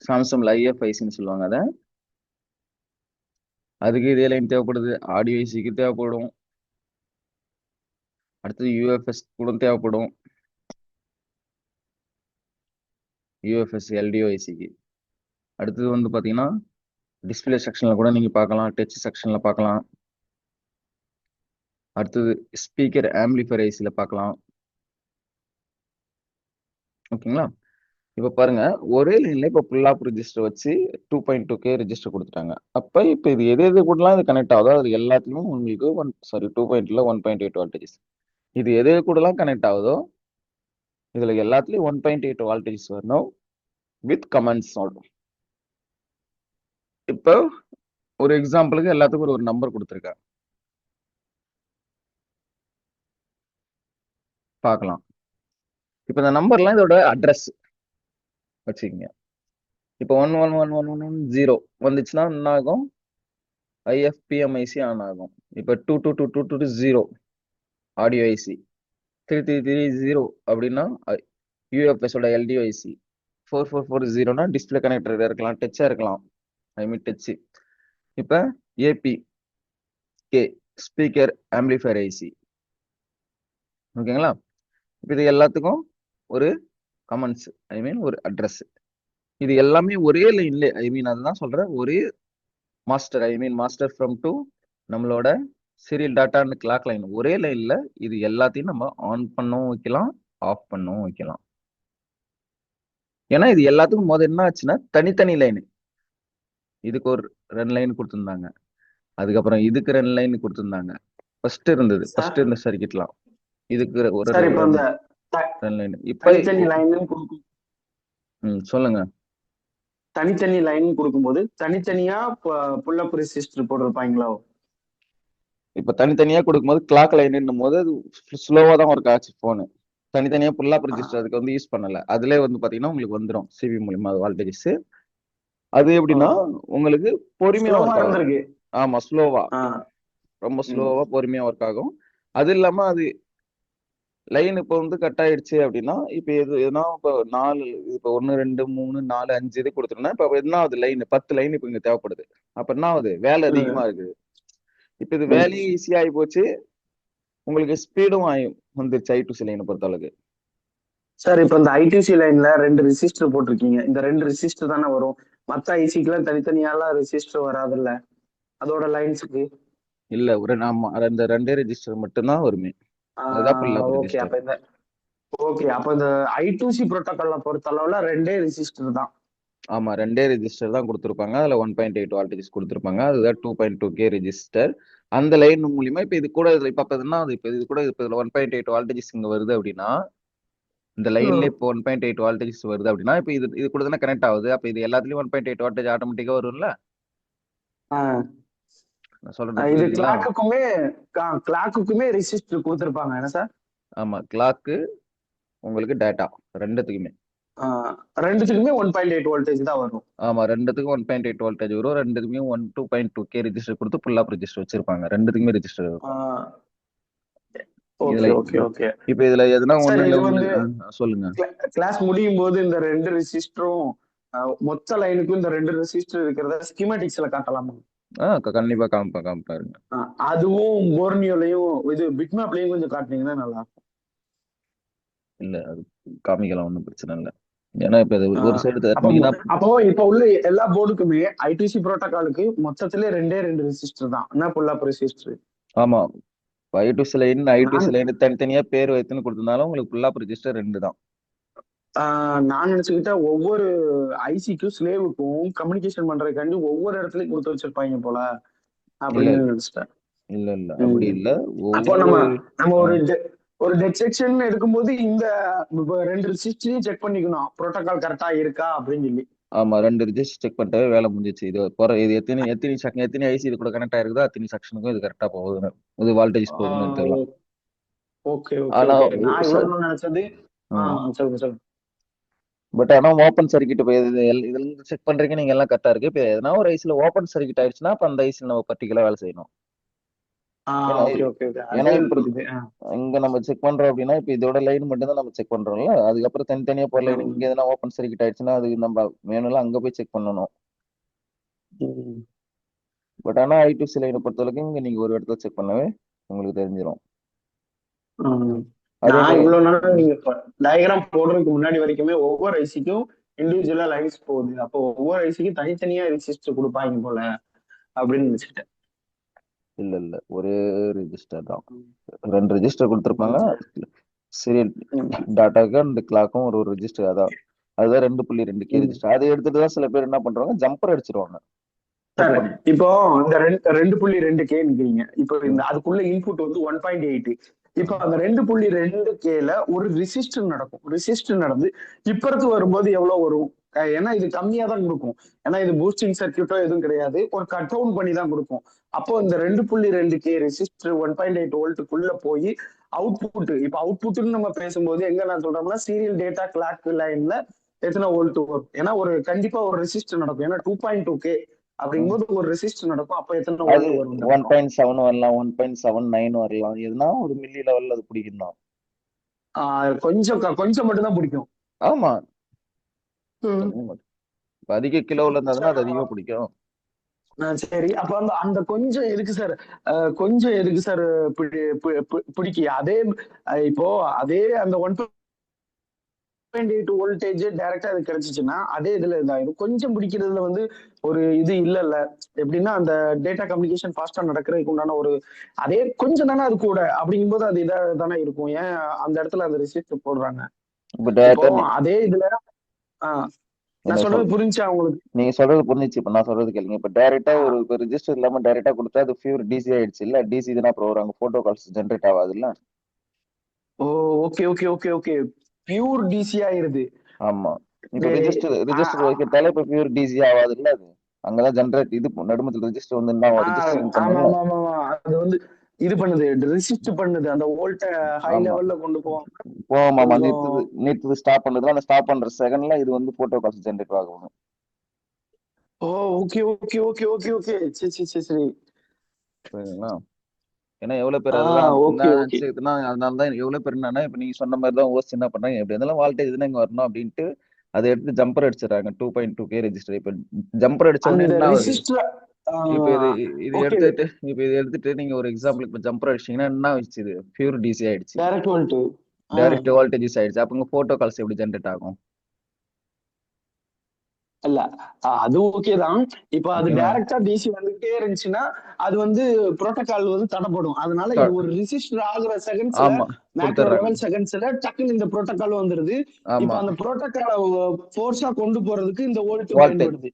A: சாம்சங்ல IFICன்னு சொல்லுவாங்க அதை. அதுக்கு இதே லைன் தேவைப்படுது. ஆடியோ ஐசிக்கு தேவைப்படும். அடுத்தது UFS கூட தேவைப்படும். UFS LDO ஐசிக்கு. அடுத்தது வந்து பாத்தீங்கன்னா டிஸ்பிளே செக்ஷன்ல கூட நீங்க பார்க்கலாம், டச் செக்ஷன்ல பார்க்கலாம். அடுத்தது ஸ்பீக்கர் ஆம்பிளிஃபையர் ஐசில பார்க்கலாம். ஓகேங்களா? இப்ப பாருங்க, ஒரே லைன்ல இப்ப புல் அப் ரெஜிஸ்டர் வச்சு 2.2K ரெஜிஸ்டர் கொடுத்துட்டாங்க. அப்ப இப்ப இது எது கூடலாம் இது கனெக்ட் ஆகுதோ அது எல்லாத்துலயும் உங்களுக்கு 1.8 வால்டேஜஸ். இது எது கூடலாம் கனெக்ட் ஆகுதோ இதுல எல்லாத்துலயும் 1.8 வால்டேஜஸ் வரணும் வித் கமெண்ட்ஸ். இப்போ ஒரு எக்ஸாம்பிளுக்கு எல்லாத்துக்கும் ஒரு நம்பர் கொடுத்துருக்கேன், பார்க்கலாம். இப்ப இந்த நம்பர்லாம் இதோட அட்ரஸ் வச்சுக்கோங்க. இப்போ 1111110 வந்துச்சுன்னா என்ன ஆகும்? IFPMIC ஆன் ஆகும். இப்போ 2222220 ஆடியோ ஐசி, 3330 அப்படின்னா UFS ஓட LDO ஐசி, 4440னா டிஸ்பிளே கனெக்டர் இருக்கலாம், டச்சா இருக்கலாம், ஐ மீன் டச். இப்போ APK ஸ்பீக்கர் ஆம்பிளிஃபையர் ஐசி. ஓகேங்களா? இப்போ இது எல்லாத்துக்கும் ஒரு கமெண்ட்ஸ், ஐ மீன் ஒரு அட்ரஸ். இது எல்லாமே ஒரே லைன்ல, ஐ மீன் அதுதான் சொல்றேன், ஒரே master, I mean master from to நம்மளோட serial data and clock line ஒரே லைன்ல இது எல்லாத்தையும் நம்ம ஆன் பண்ணவும் வைக்கலாம், ஆஃப் பண்ணவும் வைக்கலாம். ஏன்னா இது எல்லாத்துக்கும் முதல்ல என்ன ஆச்சுன்னா தனித்தனி லைன். இதுக்கு ஒரு 2 லைன் கொடுத்துருந்தாங்க, அதுக்கப்புறம் இதுக்கு 2 லைன் கொடுத்துருந்தாங்க. ஃபர்ஸ்ட் இருந்தது, ஃபர்ஸ்ட் இருந்த சர்க்கிட்லாம் இதுக்கு ஒரு 2 லைன். இப்ப சொல்லுங்க.
C: தனித்தனி லைன் கொடுக்கும்போது தனித்தனியா புல் அப் ரெஜிஸ்டர் போட்டிருப்பாங்களோ?
A: இப்ப தனித்தனியா கொடுக்கும்போது கிளாக் லைன் போது அது ஸ்லோவா தான் ஒர்க் ஆச்சு போனு. தனித்தனியா புல் அப் ரெஜிஸ்டர் அதுக்கு வந்து யூஸ் பண்ணல. அதுல வந்து பாத்தீங்கன்னா உங்களுக்கு வந்துடும் சிபி மூலியமா வால்டேஜஸ். அது எப்படின்னா உங்களுக்கு பொறுமையா ஒர்க் ஆகும். ஆமா, ஸ்லோவா, ரொம்ப ஸ்லோவா பொறுமையா ஒர்க் ஆகும். அது இல்லாம அது லைன் இப்ப வந்து கட் ஆயிடுச்சு அப்படின்னா இப்ப எதுனா இப்ப 4 இப்ப 1 2 3 4 5 இது கொடுத்துருந்தா இப்ப என்ன ஆகுது? லைன் 10 லைன் இப்ப இங்க தேவைப்படுது. அப்ப என்ன ஆகுது? வேலை அதிகமா இருக்குது. இப்ப இது வேலையும் ஈஸியா ஆகி போச்சு, உங்களுக்கு ஸ்பீடும் வந்துருச்சு I2C லைனை பொறுத்த அளவுக்கு.
C: சார் இப்ப இந்த I2C லைன்ல 2 ரெசிஸ்டர் போட்டிருக்கீங்க. இந்த 2 ரெசிஸ்டர் தானே வரும், மத்த ஐசிக்குலாம் தனித்தனியாலாம் ரெசிஸ்டர் வராதுல்ல அதோட லைன்ஸ்க்கு?
A: இல்ல, ஒரு நாம அந்த 2 ரெஜிஸ்டர் மட்டும்தான் வருமே. அதுதான் புல் அப் ரெஜிஸ்டர்.
C: ஓகே, அப்ப இந்த I2C புரோட்டோகால்ல பொறுத்த அளவுல 2 ரெசிஸ்டர் தான்.
A: ஆமா, 2 ரெஜிஸ்டர் தான் கொடுத்துருப்பாங்க. அதுல 1.8 வால்டேஜஸ் கொடுத்துருப்பாங்க. அதுதான் 2.2K ரெஜிஸ்டர். அந்த லைன் மூலியமா இப்ப இது கூட இப்ப என்ன ஆகுது? இப்ப இது கூட இப்ப 1.8 வால்டேஜஸ் இங்க வருது அப்படின்னா இந்த லைன்ல இப்போ 1.8 வால்டேஜஸ் வருது அப்படின்னா இப்ப இது கூட தானே கனெக்ட் ஆகுது. அப்ப இது எல்லாத்துலயும் 1.8 வால்டேஜ் ஆட்டோமேட்டிக்கா வரும்ல. நான் சொல்றது
C: இது கிளாக்குக்குமே ரெசிஸ்டர் கொடுத்திருப்பாங்க என்ன சார்?
A: ஆமா, கிளாக்கு உங்களுக்கு டேட்டா ரெண்டுத்துக்குமே
C: 1.8 வோல்டேஜ் தான் வரும்.
A: ஆமா, ரெண்டுத்துக்கும் 1.8 வோல்டேஜ் வரும். ரெண்டுத்துக்குமே 2.2K ரெஜிஸ்டர் கொடுத்து புல் அப் ரெஜிஸ்டர் வச்சிருப்பாங்க. ரெண்டுத்துக்குமே ரெஜிஸ்டர் வரும். இப்ப இதுல எதுனா சொல்லுங்க.
C: கிளாஸ் முடியும் போது இந்த 2 ரெசிஸ்டரும் மொத்த லைனுக்கும் இந்த 2 ரெசிஸ்டர் இருக்கிறத ஸ்கீமேட்டிக்ஸ்ல காட்டலாமா?
A: கண்டிப்பா காமிப்பாருங்க.
C: அதுவும் போர்னியோலயும் இது பிட்மேப்லயும் கொஞ்சம் காட்டுனீங்கன்னா நல்லா இருக்கும்.
A: இல்ல, அது காமிக்கலாம், ஒன்றும் பிரச்சனை இல்லை. ஏன்னா இப்ப ஒரு சைடு
C: அப்போ இப்ப உள்ள எல்லா போர்டுக்குமே I2C புரோட்டோகாலுக்கு மொத்தத்திலே 2 ரெசிஸ்டர் தான் என்ன புல் அப் ரெசிஸ்டர்?
A: ஆமா, I2C லைன் தனித்தனியா பேர் வைத்துன்னு கொடுத்திருந்தாலும் உங்களுக்கு புல் அப் ரெஜிஸ்டர் 2 தான்.
C: நான் நினைச்சுக்கிட்டேன் ஒவ்வொரு ஐசிக்கும் ஸ்லேவுக்கும் கம்யூனிகேஷன் பண்றதுக்காண்டி ஒவ்வொரு இடத்துலயும் கொடுத்து வச்சிருப்பாங்க போல. அப்படின்னு நினைச்சிட்டேன்.
A: இல்ல இல்ல அப்படி இல்ல.
C: அப்போ
A: ஒவ்வொரு
C: நம்ம ஒரு டெட் செக்ஷன் எடுக்கும்போது இந்த ரெண்டு ரெசிஸ்டையும் செக் பண்ணிக்கணும், புரோட்டோகால் கரெக்டா இருக்கா அப்படின்னு சொல்லி.
A: ஆமா, 2 ரிஜிஸ்டர் செக் பண்ணிட்டாவே வேலை முடிஞ்சிச்சு. இது இது எத்தனை ஐசி இது கூட கனெக்ட் ஆயிருக்குதோ அத்தனை செக்ஷனுக்கும் இது கரெக்டா போகுதுன்னு, இது வால்டேஜ் போகுதுன்னு எடுத்துக்கலாம்.
C: ஓகே ஓகே
A: ஆனா
C: ஓகே. நான் இவ்வளவு நினைச்சது. சொல்லுங்க சொல்லுங்க.
A: பட் ஆனா ஓப்பன் சர்க்கிட் இப்போ இதுல இருந்து செக் பண்றீங்க, நீங்க எல்லாம் கரெக்டா இருக்கு. இப்போ எதனா ஒரு ஐசில ஓப்பன் சர்க்கிட் ஆயிடுச்சுன்னா அப்ப அந்த ஐசில நம்ம பர்டிகுலரா வேலை செய்யணும்.
C: Okay okay okay.
A: ஏன்னா
C: அது
A: இப்போ
C: புரியுது.
A: இங்க நம்ம செக் பண்றோம் அப்படின்னா இப்போ இதோட லைன் மட்டும் தான் நம்ம செக் பண்றோம்ல, அதுக்கப்புறம் தனித்தனியா போற லைன் இங்க எதனா ஓப்பன் சர்க்கிட் ஆயிடுச்சுன்னா அது நம்ம வேணும்ல அங்க போய் செக் பண்ணணும். பட் ஆனா I2C லைனை பொறுத்த வரைக்கும் இங்க நீங்க ஒரு இடத்துல செக் பண்ணவே உங்களுக்கு தெரிஞ்சிடும். அதே
C: நான்
A: மாதிரி
C: இவ்வளவு நாள் நீங்க டயக்ராம் போடுறதுக்கு முன்னாடி வரைக்குமே ஒவ்வொரு ஐசிக்கும் இண்டிவிஜுவலா லைன்ஸ் போகுது, அப்போ ஒவ்வொரு ஐசிக்கும் தனித்தனியா ரெசிஸ்டர் கொடுப்பாங்க போல அப்படின்னு நினைச்சிட்டேன்.
A: இல்ல இல்ல, ஒரே ரெஜிஸ்டர் தான். 2 ரெஜிஸ்டர் கொடுத்துருப்பாங்க. சீரியல் டாட்டாக்கு அந்த கிளாக்கும் ஒரு ரெஜிஸ்டர். அதுதான் 2.2K ரெஜிஸ்டர். அதை எடுத்துட்டு தான் சில பேர் என்ன பண்றாங்க, ஜம்பர் அடிச்சிருவாங்க.
C: சார் இப்போ இந்த 2.2K நிக்கிறீங்க, இப்போ இந்த அதுக்குள்ள இன்புட் வந்து 1.8. இப்போ அந்த 2.2Kல ஒரு ரெசிஸ்டர் நடக்கும், ரெசிஸ்டர் நடந்து இப்பறத்து வரும்போது எவ்வளவு வரும்? ஏன்னா இது கம்மியா தான் கொடுக்கும், ஏன்னா இது பூஸ்டிங் சர்க்கியூட்டோ எதுவும் கிடையாது, ஒரு கட் டவுன் பண்ணி தான் கொடுக்கும். அப்போ இந்த 2.2K ரெசிஸ்டர் 1.8 வோல்ட்டுக்குள்ள போய் அவுட்புட், இப்போ அவுட்புட்னு நம்ம பேசும்போது எங்க நான் சொல்றோம்னா சீரியல் டேட்டா கிளாக் லைன்ல எத்தனை வோல்ட் வரும், ஏன்னா ஒரு கண்டிப்பா ஒரு ரெசிஸ்டர் நடக்கும், ஏன்னா 2.2K அப்படிங்கும்போது ஒரு ரெசிஸ்டர் நடக்கும், அப்ப எத்தனை வோல்ட் வரும்?
A: 1.7 வரலாம், 1.79 வரலாம், எதுனா ஒரு மில்லி லெவல்ல அது பிடிக்கணும்.
C: கொஞ்சம் மட்டும் தான் பிடிக்கும்.
A: ஆமா, அதிக கிலோல இருந்தா அது அதிகமா பிடிக்கும்.
C: சரி, அப்ப அந்த கொஞ்சம் எதுக்கு சார், கொஞ்சம் எதுக்கு சார் பிடிக்க? அதே இப்போ அதே அந்த 1.8 வோல்டேஜ் டைரக்டா அது கிடைச்சிச்சுன்னா அதே இதுல இதாயிரும். கொஞ்சம் பிடிக்கிறதுல வந்து ஒரு இது இல்ல, எப்படின்னா அந்த டேட்டா கம்யூனிகேஷன் ஃபாஸ்டா நடக்கிறதுக்கு உண்டான ஒரு அதே கொஞ்சம் தானே அது கூட, அப்படிங்கும்போது அது இதா தானே இருக்கும். ஏன் அந்த இடத்துல அந்த ரெசிஸ்டர் போடுறாங்க? இப்போ அதே இதுல நான் சொல்றது புரிஞ்சா உங்களுக்கு?
A: நீங்க சொல்றது புரிஞ்சிச்சு. இப்ப நான் சொல்றது கேளுங்க. இப்ப டைரக்டா ஒரு ரெஜிஸ்டர் இல்லாம டைரக்டா கொடுத்தா அது பியூர் டிசி ஆயிடுச்சு இல்ல. டிசி தான் அப்புறம் அங்க போட்டோ கால்ஸ் ஜெனரேட் ஆகாது இல்ல.
C: Okay okay okay okay. Pure DC ஆயிருது.
A: ஆமா, இப்ப ரெஜிஸ்டர் வைக்கிறதால இப்ப பியூர் டிசி ஆகாது இல்ல. அது அங்கதான் ஜெனரேட் இது நடுமத்துல ரெஜிஸ்டர் வந்து என்ன
C: அது வந்து இது பண்ணுது, ரெசிஸ்ட் பண்ணுது, அந்த வோல்ட்ட ஹை லெவல்ல கொண்டு
A: போவாங்க. நிறுத்து ஸ்டாப் பண்ணுது. அந்த ஸ்டாப் பண்ற செகண்ட்ல இது வந்து போட்டோ கால்ஸ் ஜெனரேட் ஆகும்.
C: Okay okay okay okay okay. சரி சரி சரி.
A: சரிங்களா? ஏன்னா எவ்வளவு பேர் அதெல்லாம் நினைச்சுக்கிட்டுனா அதனாலதான் எவ்வளவு பேர் என்னன்னா இப்ப நீங்க சொன்ன மாதிரி தான் ஓசி என்ன பண்றாங்க, எப்படி இருந்தாலும் வால்டேஜ் தான் இங்க வரணும் அப்படின்ட்டு அதை எடுத்து ஜம்பர் அடிச்சிடறாங்க. 2.2K register. இப்ப ஜம்பர் அடிச்ச உடனே என்ன ஆகுது, இப்ப இது எடுத்துட்டு நீங்க ஒரு எக்ஸாம்பிள் இப்ப ஜம்பர் அடிச்சீங்கன்னா என்ன ஆயிடுச்சு, இது பியூர் டிசி ஆயிடுச்சு, டைரக்ட் வோல்டேஜஸ் ஆயிடுச்சு. அப்ப உங்க போட்டோ கால்ஸ் எப்படி ஜெனரேட் ஆகும்?
C: இல்ல அது ஓகே தான். இப்ப அது டைரக்டா டிசி வந்துட்டே இருந்துச்சுன்னா அது வந்து புரோட்டோகால் வந்து தடைப்படும். அதனால இது ஒரு ரெசிஸ்டர் ஆகுற செகண்ட்ஸ்ல, மேக்ரோ லெவல் செகண்ட்ஸ்ல டக்குன்னு இந்த புரோட்டோகால் வந்துருது. இப்ப அந்த புரோட்டோகால ஃபோர்ஸா கொண்டு போறதுக்கு இந்த வோல்ட் பயன்படுது.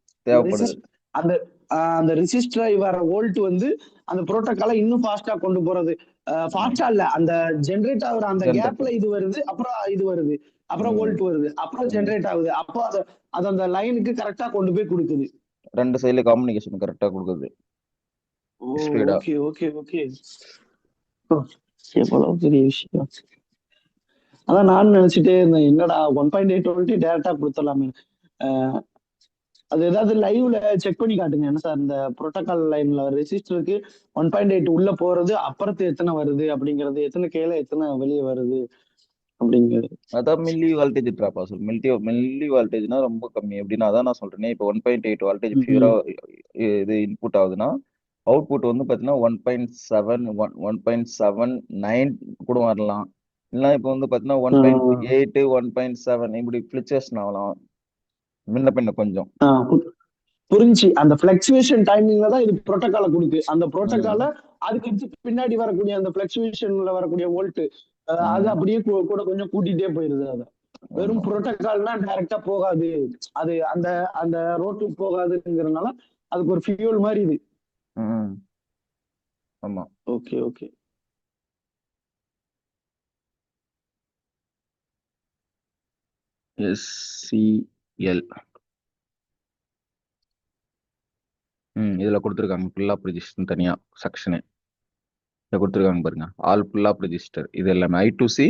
C: அந்த அந்த ரெசிஸ்டர் வர வோல்ட் வந்து அந்த புரோட்டோகாலை இன்னும் ஃபாஸ்டா கொண்டு போறது. ஃபாஸ்டா இல்ல, அந்த ஜெனரேட் ஆகுற அந்த கேப்ல இது வருது, அப்புறம் இது வருது, அப்புறம் வோல்ட் வருது, அப்புறம் ஜெனரேட் ஆகுது. அப்போ அது அந்த லைனுக்கு கரெக்டா கொண்டு போய் கொடுக்குது.
A: ரெண்டு சைடுல கம்யூனிகேஷன் கரெக்டா கொடுக்குது.
C: Okay okay okay. எவ்வளவு பெரிய விஷயம். அதான் நான் நினைச்சிட்டே இருந்தேன், என்னடா 1.8 வோல்ட் டைரக்டா கொடுத்துடலாமே. அது ஏதாவது லைவ்ல செக் பண்ணி காட்டுங்க என்ன சார், இந்த புரோட்டோகால் லைன்ல ரெசிஸ்டருக்கு 1.8 உள்ள போறது அப்புறத்து எத்தனை வருது அப்படிங்கிறது, எத்தனை கேல எத்தனை வெளியே வருது அப்படிங்கிறது.
A: அதான் மில்லி வால்டேஜ் டிராப் ஆகும். மில்லி வால்டேஜ்னா ரொம்ப கம்மி. எப்படின்னா அதான் நான் சொல்றேன், இப்போ 1.8 வால்டேஜ் பியூரா இது இன்புட் ஆகுதுன்னா அவுட்புட் வந்து பாத்தீங்கன்னா 1.7 1.79 கூட வரலாம். இல்லைன்னா இப்போ வந்து பாத்தீங்கன்னா 1.8 1.7 இப்படி பிளிச்சேஷன் ஆகலாம் முன்ன பின்ன கொஞ்சம்.
C: புரிஞ்சு. அந்த பிளக்சுவேஷன் டைமிங்ல தான் இது புரோட்டோகால கொடுக்கு. அந்த புரோட்டோகால அதுக்கு பின்னாடி வரக்கூடிய அந்த பிளக்சுவேஷன்ல வரக்கூடிய வோல்ட் அது அப்படியே கூட கொஞ்சம் கூட்டிட்டே போயிருது. அது வெறும் புரோட்டோகால்னா டைரக்டா போகாது, அது அந்த அந்த ரோட்டுக்கு போகாதுங்கிறதுனால அதுக்கு ஒரு ஃபியூல் மாதிரி இது.
A: ஆமா.
C: Okay okay.
A: SCL. இதுல கொடுத்துருக்காங்க புல் அப் ரெஜிஸ்டர் தனியா செக்ஷனு இதை கொடுத்துருக்காங்க பாருங்க. ஆல் புல் அப் ரெஜிஸ்டர் இது எல்லாமே I2C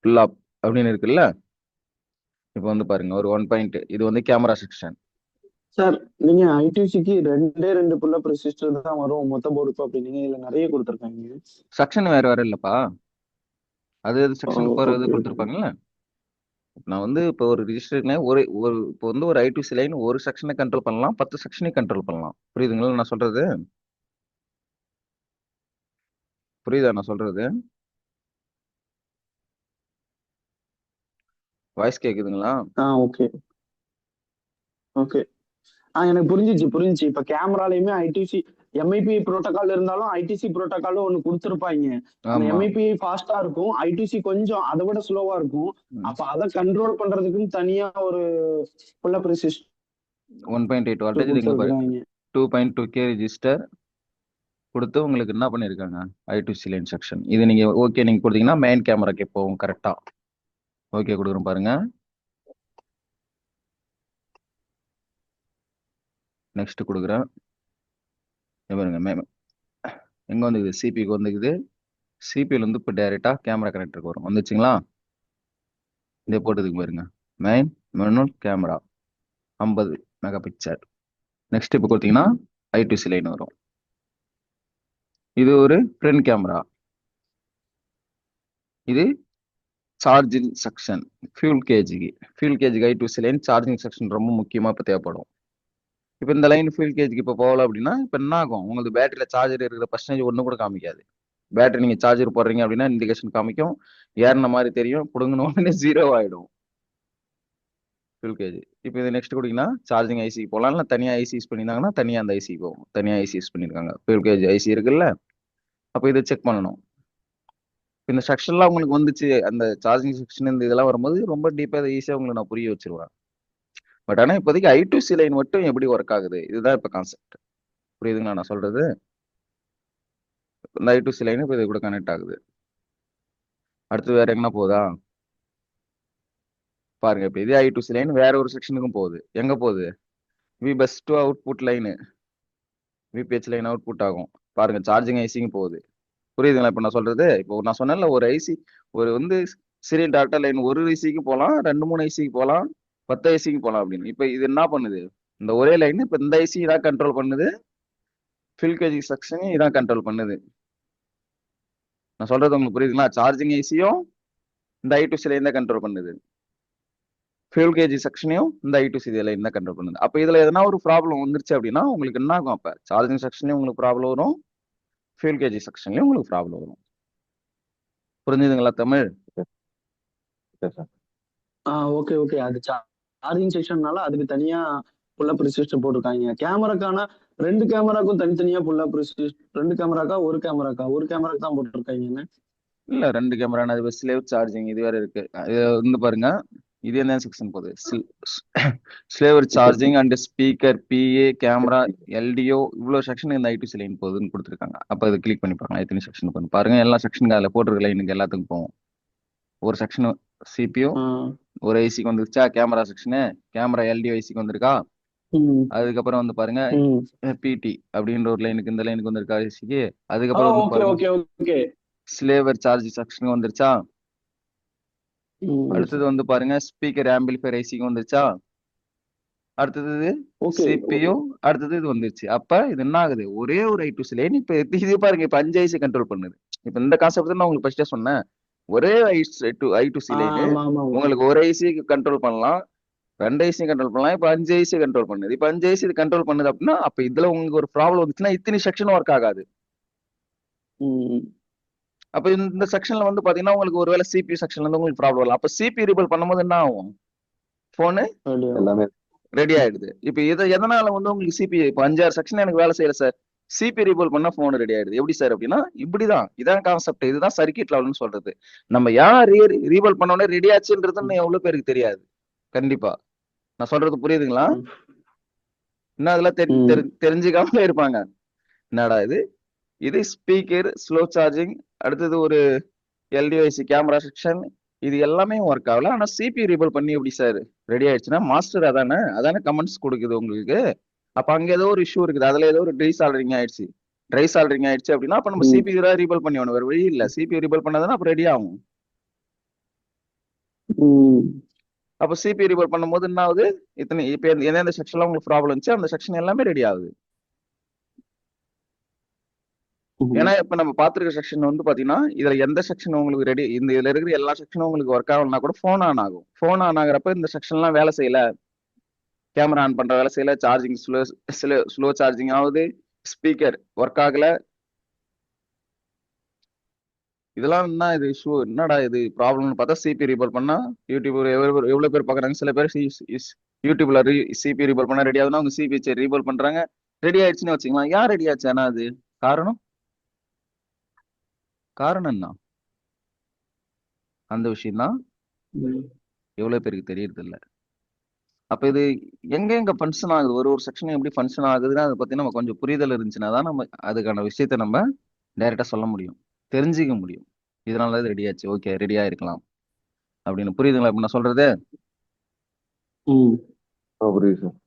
A: புல் அப் அப்படின்னு இருக்குல்ல. இப்போ வந்து பாருங்க ஒரு 1 பாயிண்ட் இது வந்து கேமரா செக்ஷன்.
C: சார் நீங்க I2Cக்கு 2 புல் அப் ரெசிஸ்டர் தான் வரும் மொத்த போர்டுக்கு அப்படின்னு இதுல நிறைய கொடுத்துருக்காங்க.
A: செக்ஷன் வேற வேற இல்லப்பா. அது செக்ஷனுக்கு போறது
C: ஓகே
A: கொடுத்துருப்பாங்கல்ல. நான் வந்து இப்போ ஒரு ரிஜிஸ்டர்னே ஒரு ஒரு இப்போ வந்து ஒரு I2C லைன் ஒரு செக்ஷனை கண்ட்ரோல் பண்ணலாம், 10 செக்ஷனையும் கண்ட்ரோல் பண்ணலாம். புரியுதுங்களா நான் சொல்றது? புரியுதா நான் சொல்றது? வாய்ஸ் கேக்குதுங்களா?
C: Okay okay. எனக்கு புரிஞ்சிச்சு. இப்ப கேமராலையுமே I2C MIPI புரோட்டோகால் இருந்தாலும் I2C புரோட்டோகாலும் ஒண்ணு கொடுத்துருப்பாங்க. அந்த
A: ஆமா.
C: MIPI ஃபாஸ்டா இருக்கும், I2C கொஞ்சம் அதை விட ஸ்லோவா இருக்கும். அப்ப அதை கண்ட்ரோல் பண்றதுக்குன்னு தனியா ஒரு புல் அப் ரெசிஸ்டர்
A: 1.8 வால்டேஜ் நீங்க பாருங்க 2.2K ரெஜிஸ்டர் கொடுத்து உங்களுக்கு என்ன பண்ணிருக்காங்க I2C லைன் செக்ஷன். இது நீங்க ஓகே நீங்க கொடுத்தீங்கன்னா மெயின் கேமராக்கு போகும் கரெக்டா. ஓகே கொடுக்குறோம் பாருங்க. நெக்ஸ்ட் கொடுக்குறேன் பாருங்க. எங்க வந்துக்குது சிபிக்கு வந்துக்குது. சிபியில் வந்து இப்போ டைரெக்டா கேமரா கனெக்டருக்கு வரும். வந்துச்சுங்களா? இதே போட்டதுக்கு பாருங்க main manual camera 50 mega pixel. Next இப்போ கொடுத்தீங்கன்னா I2C லைன் வரும். இது ஒரு ஃப்ரண்ட் கேமரா. இது சார்ஜிங் செக்ஷன் ஃபியூல் கேஜிக்கு I2C லைன் சார்ஜிங் செக்ஷன் ரொம்ப முக்கியமா இப்போ தேவைப்படும். இப்போ இந்த லைன் ஃபியூல் கேஜிக்கு இப்போ போகல அப்படின்னா இப்போ என்ன ஆகும், உங்களுக்கு பேட்டரியில் சார்ஜர் இருக்கிற பர்சன்டேஜ் ஒன்று கூட காமிக்காது. பேட்டரி நீங்கள் சார்ஜர் போடுறீங்க அப்படின்னா இண்டிகேஷன் காமிக்கும், ஏறின மாதிரி தெரியும், பிடுங்கணும் உடனே 0 ஆகிடும் ஃபியூல் கேஜ். இப்போ இது நெக்ஸ்ட் கொடுத்தீங்கன்னா சார்ஜிங் ஐசிக்கு போகலாம், இல்லை தனியாக ஐசி யூஸ் பண்ணியிருந்தாங்கன்னா தனியாக அந்த ஐசி போகும். தனியாக ஐசி யூஸ் பண்ணியிருக்காங்க, ஃபியூல் கேஜ் ஐசி இருக்குல்ல. அப்போ இதை செக் பண்ணணும். இந்த செக்ஷன்லாம் உங்களுக்கு வந்துச்சு, அந்த சார்ஜிங் செக்ஷன் இந்த இதெல்லாம் வரும்போது ரொம்ப டீப்பாக இதை ஈஸியாக உங்களுக்கு நான் புரிய வச்சிருவேன். பட் ஆனால் இப்போதைக்கு I2C லைன் மட்டும் எப்படி ஒர்க் ஆகுது இதுதான் இப்போ கான்செப்ட். புரியுதுங்களா நான் சொல்றது? இந்த I2C லைன் இப்போ இது கூட கனெக்ட் ஆகுது. அடுத்து வேற எங்கன்னா போகுதா பாருங்க. இப்போ இதே I2C லைன் வேற ஒரு செக்ஷனுக்கும் போகுது. எங்க போகுது? VBus to output line, VPH line output ஆகும் பாருங்க. சார்ஜிங் ஐசிக்கும் போகுது. புரியுதுங்களா இப்போ நான் சொல்றது? இப்போ நான் சொன்னேன்ல ஒரு ஐசி ஒரு வந்து சீரியல் டாட்டா லைன் ஒரு ஐசிக்கு போகலாம், 2-3 ஐசிக்கு போகலாம், 10 ஐசிக்கு போகலாம் அப்படின்னு. இப்போ இது என்ன பண்ணுது, இந்த ஒரே லைன் இப்போ இந்த ஐசி இதான் கண்ட்ரோல் பண்ணுது, ஃபில் கேஜி செக்ஷனையும் இதான் கண்ட்ரோல் பண்ணுது. நான் சொல்றது உங்களுக்கு புரியுதுங்களா? சார்ஜிங் ஐசியும் இந்த I2C லைன் தான் கண்ட்ரோல் பண்ணுது, ஃபியூல் கேஜி செக்ஷனையும் இந்த I2C லைன் தான் கண்ட்ரோல் பண்ணுது. அப்போ இதுல எதனா ஒரு ப்ராப்ளம் வந்துருச்சு அப்படின்னா உங்களுக்கு என்ன ஆகும், அப்போ சார்ஜிங் செக்ஷன்லயும் உங்களுக்கு ப்ராப்ளம் வரும், ஃபியூல் கேஜி செக்ஷன்லயும் உங்களுக்கு ப்ராப்ளம் வரும். புரிஞ்சுதுங்களா தமிழ்?
C: Okay okay. அது சார்ஜிங் செக்ஷன்னால அதுக்கு தனியா புல் அப் ரெசிஸ்டர் போட்டிருக்காங்க. கேமராக்கான 2 கேமராக்கும் தனித்தனியா புல் அப் ரெசிஸ்டர், 2 கேமராக்கா ஒரு கேமராக்கு தான் போட்டிருக்காங்க.
A: இல்ல 2 கேமரா அது ஸ்லேவ் சார்ஜிங் இது வேற இருக்கு. இது வந்து பாருங்க இது என்ன செக்ஷன் போகுது, slaver charging and speaker PA camera LDO இவ்வளவு செக்ஷன் இந்த I2C லைன் போகுதுன்னு கொடுத்துருக்காங்க. அப்ப இதை கிளிக் பண்ணி பாருங்க எத்தனை செக்ஷன் பண்ணி பாருங்க. எல்லா செக்ஷனுக்கு அதில் போட்டிருக்க லைனுக்கு எல்லாத்துக்கும் போகும். ஒரு செக்ஷன் CPU ஒரு ஐசிக்கு வந்துருச்சா, கேமரா செக்ஷனு கேமரா LDO ஐசிக்கு வந்திருக்கா. அதுக்கப்புறம் வந்து பாருங்க PT அப்படின்ற ஒரு லைனுக்கு இந்த லைனுக்கு வந்திருக்கா ஐசிக்கு. அதுக்கப்புறம் வந்து பாருங்க ஸ்லேவர் சார்ஜ் செக்ஷனுக்கு வந்துருச்சா. அடுத்தது வந்து பாருங்க ஸ்பீக்கர் ஆம்பிளிஃபையர் ஐசிக்கு வந்துருச்சா. அடுத்தது CPU, அடுத்தது இது வந்துருச்சு. அப்ப இது என்ன ஆகுது, ஒரே ஒரு I2C லைன் இப்ப இது பாருங்க இப்ப 5 ஐசி கண்ட்ரோல் பண்ணுது. இப்ப இந்த கான்செப்ட் தான் நான் உங்களுக்கு ஃபர்ஸ்டே சொன்னேன். ஒரே I2C லைன் உங்களுக்கு ஒரு ஐசி கண்ட்ரோல் பண்ணலாம், 2 ஐசி கண்ட்ரோல் பண்ணலாம், இப்ப 5 ஐசி கண்ட்ரோல் பண்ணுது. இப்ப 5 ஐசி கண்ட்ரோல் பண்ணுது அப்படின்னா அப்ப இதுல உங்களுக்கு ஒரு ப்ராப்ளம் வந்துச்சுன்னா இத்தனை செக்ஷன் ஒர்க் ஆகாது. அப்ப இந்த செக்ஷன்ல வந்து பாத்தீங்கன்னா உங்களுக்கு ஒருவேளை CPU செக்ஷன்ல இருந்து உங்களுக்கு ப்ராப்ளம் வரலாம். அப்ப CPU ரிபல் பண்ணும்போது என்ன ஆகும், போனு எல்லாமே ரெடி ஆயிடுது. இப்ப இதை எதனால வந்து உங்களுக்கு CPU இப்ப 5-6 செக்ஷன் எனக்கு வேலை செய்யல சார், CPU ரிபல் பண்ணா போன் ரெடி ஆயிடுது. எப்படி சார் அப்படின்னா இப்படிதான், இதான் கான்செப்ட், இதுதான் சர்க்கியூட் லெவல்னு சொல்றது. நம்ம யார் ரீபல் பண்ண உடனே ரெடி ஆச்சுன்றதுன்னு எவ்வளவு பேருக்கு தெரியாது. கண்டிப்பா நான் சொல்றது புரியுதுங்களா? இன்னும் அதெல்லாம் தெரிஞ்சுக்காமலே இருப்பாங்க. என்னடா இது இது ஸ்பீக்கர், ஸ்லோ சார்ஜிங், அடுத்தது ஒரு எல்டிஐசி கேமரா செக்ஷன், இது எல்லாமே ஒர்க் ஆகல. ஆனா சிபி ரீபில் பண்ணி எப்படி சார் ரெடி ஆயிடுச்சுன்னா மாஸ்டர் அதானே கமெண்ட்ஸ் கொடுக்குது உங்களுக்கு. அப்ப அங்க ஏதோ ஒரு இஷ்யூ இருக்குது, அதுல ஏதோ ஒரு ட்ரை சால்டரிங் ஆயிடுச்சு அப்படின்னா அப்ப நம்ம
C: ம்.
A: சிபி ரீபில் பண்ணி வேணும், வேற வழி இல்ல. சிபி ரீபில் பண்ணாதானே அப்ப ரெடி ஆகும்.
C: ம்.
A: அப்ப சிபி ரீபில் பண்ணும்போது என்ன ஆகுது, இத்தனை இப்ப எந்தெந்த செக்ஷன்ல உங்களுக்கு ப்ராப்ளம் இருந்துச்சு அந்த செக்ஷன் எல்லாமே ரெடி ஆகுது. ஏன்னா இப்ப நம்ம பாத்துருக்க செக்ஷன் வந்து பாத்தீங்கன்னா இதுல எந்த செக்ஷன் உங்களுக்கு ரெடி, இந்த இதுல இருக்கிற எல்லா செக்ஷனும் உங்களுக்கு ஒர்க் ஆகலனா கூட ஃபோன் ஆன் ஆகும். ஃபோன் ஆன் ஆகுறப்ப இந்த செக்ஷன் எல்லாம் வேலை செய்யல, கேமரா ஆன் பண்ற வேலை செய்யல, சார்ஜிங் ஸ்லோ சார்ஜிங் ஆகுது, ஸ்பீக்கர் ஒர்க் ஆகல, இதெல்லாம் என்ன இது இஷ்யூ, என்னடா இது ப்ராப்ளம்னு பார்த்தா சிபி ரீபால் பண்ணா யூடியூப் எவ்வளவு பேர் பாக்குறாங்க. சில பேர் யூடியூப்ல சிபி ரீபால் பண்ணா ரெடி ஆகுதுன்னா அவங்க சிபி ரீபால் பண்றாங்க, ரெடி ஆயிடுச்சுன்னு வச்சுக்கலாம். யார் ரெடி ஆச்சு? ஆனா அது காரணம் என்ன? அந்த விஷயம் தான்
C: ம்.
A: எவ்வளவு பேருக்கு தெரியறது இல்ல. அப்ப இது எங்க ஃபங்க்ஷன் ஆகுது, ஒரு செக்ஷன் எப்படி ஃபங்க்ஷன் ஆகுதுன்னு அதை பத்தி நம்ம கொஞ்சம் புரிதல் இருந்துச்சுன்னா தான் நம்ம அதுக்கான விஷயத்த நம்ம டைரக்டா சொல்ல முடியும், தெரிஞ்சுக்க முடியும். இதனால இது ரெடி ஆச்சு, ஓகே ரெடியா இருக்கலாம் அப்படின்னு. புரியுதுங்களா இப்ப நான் சொல்றது?
C: ம்.
B: புரியுது சார்.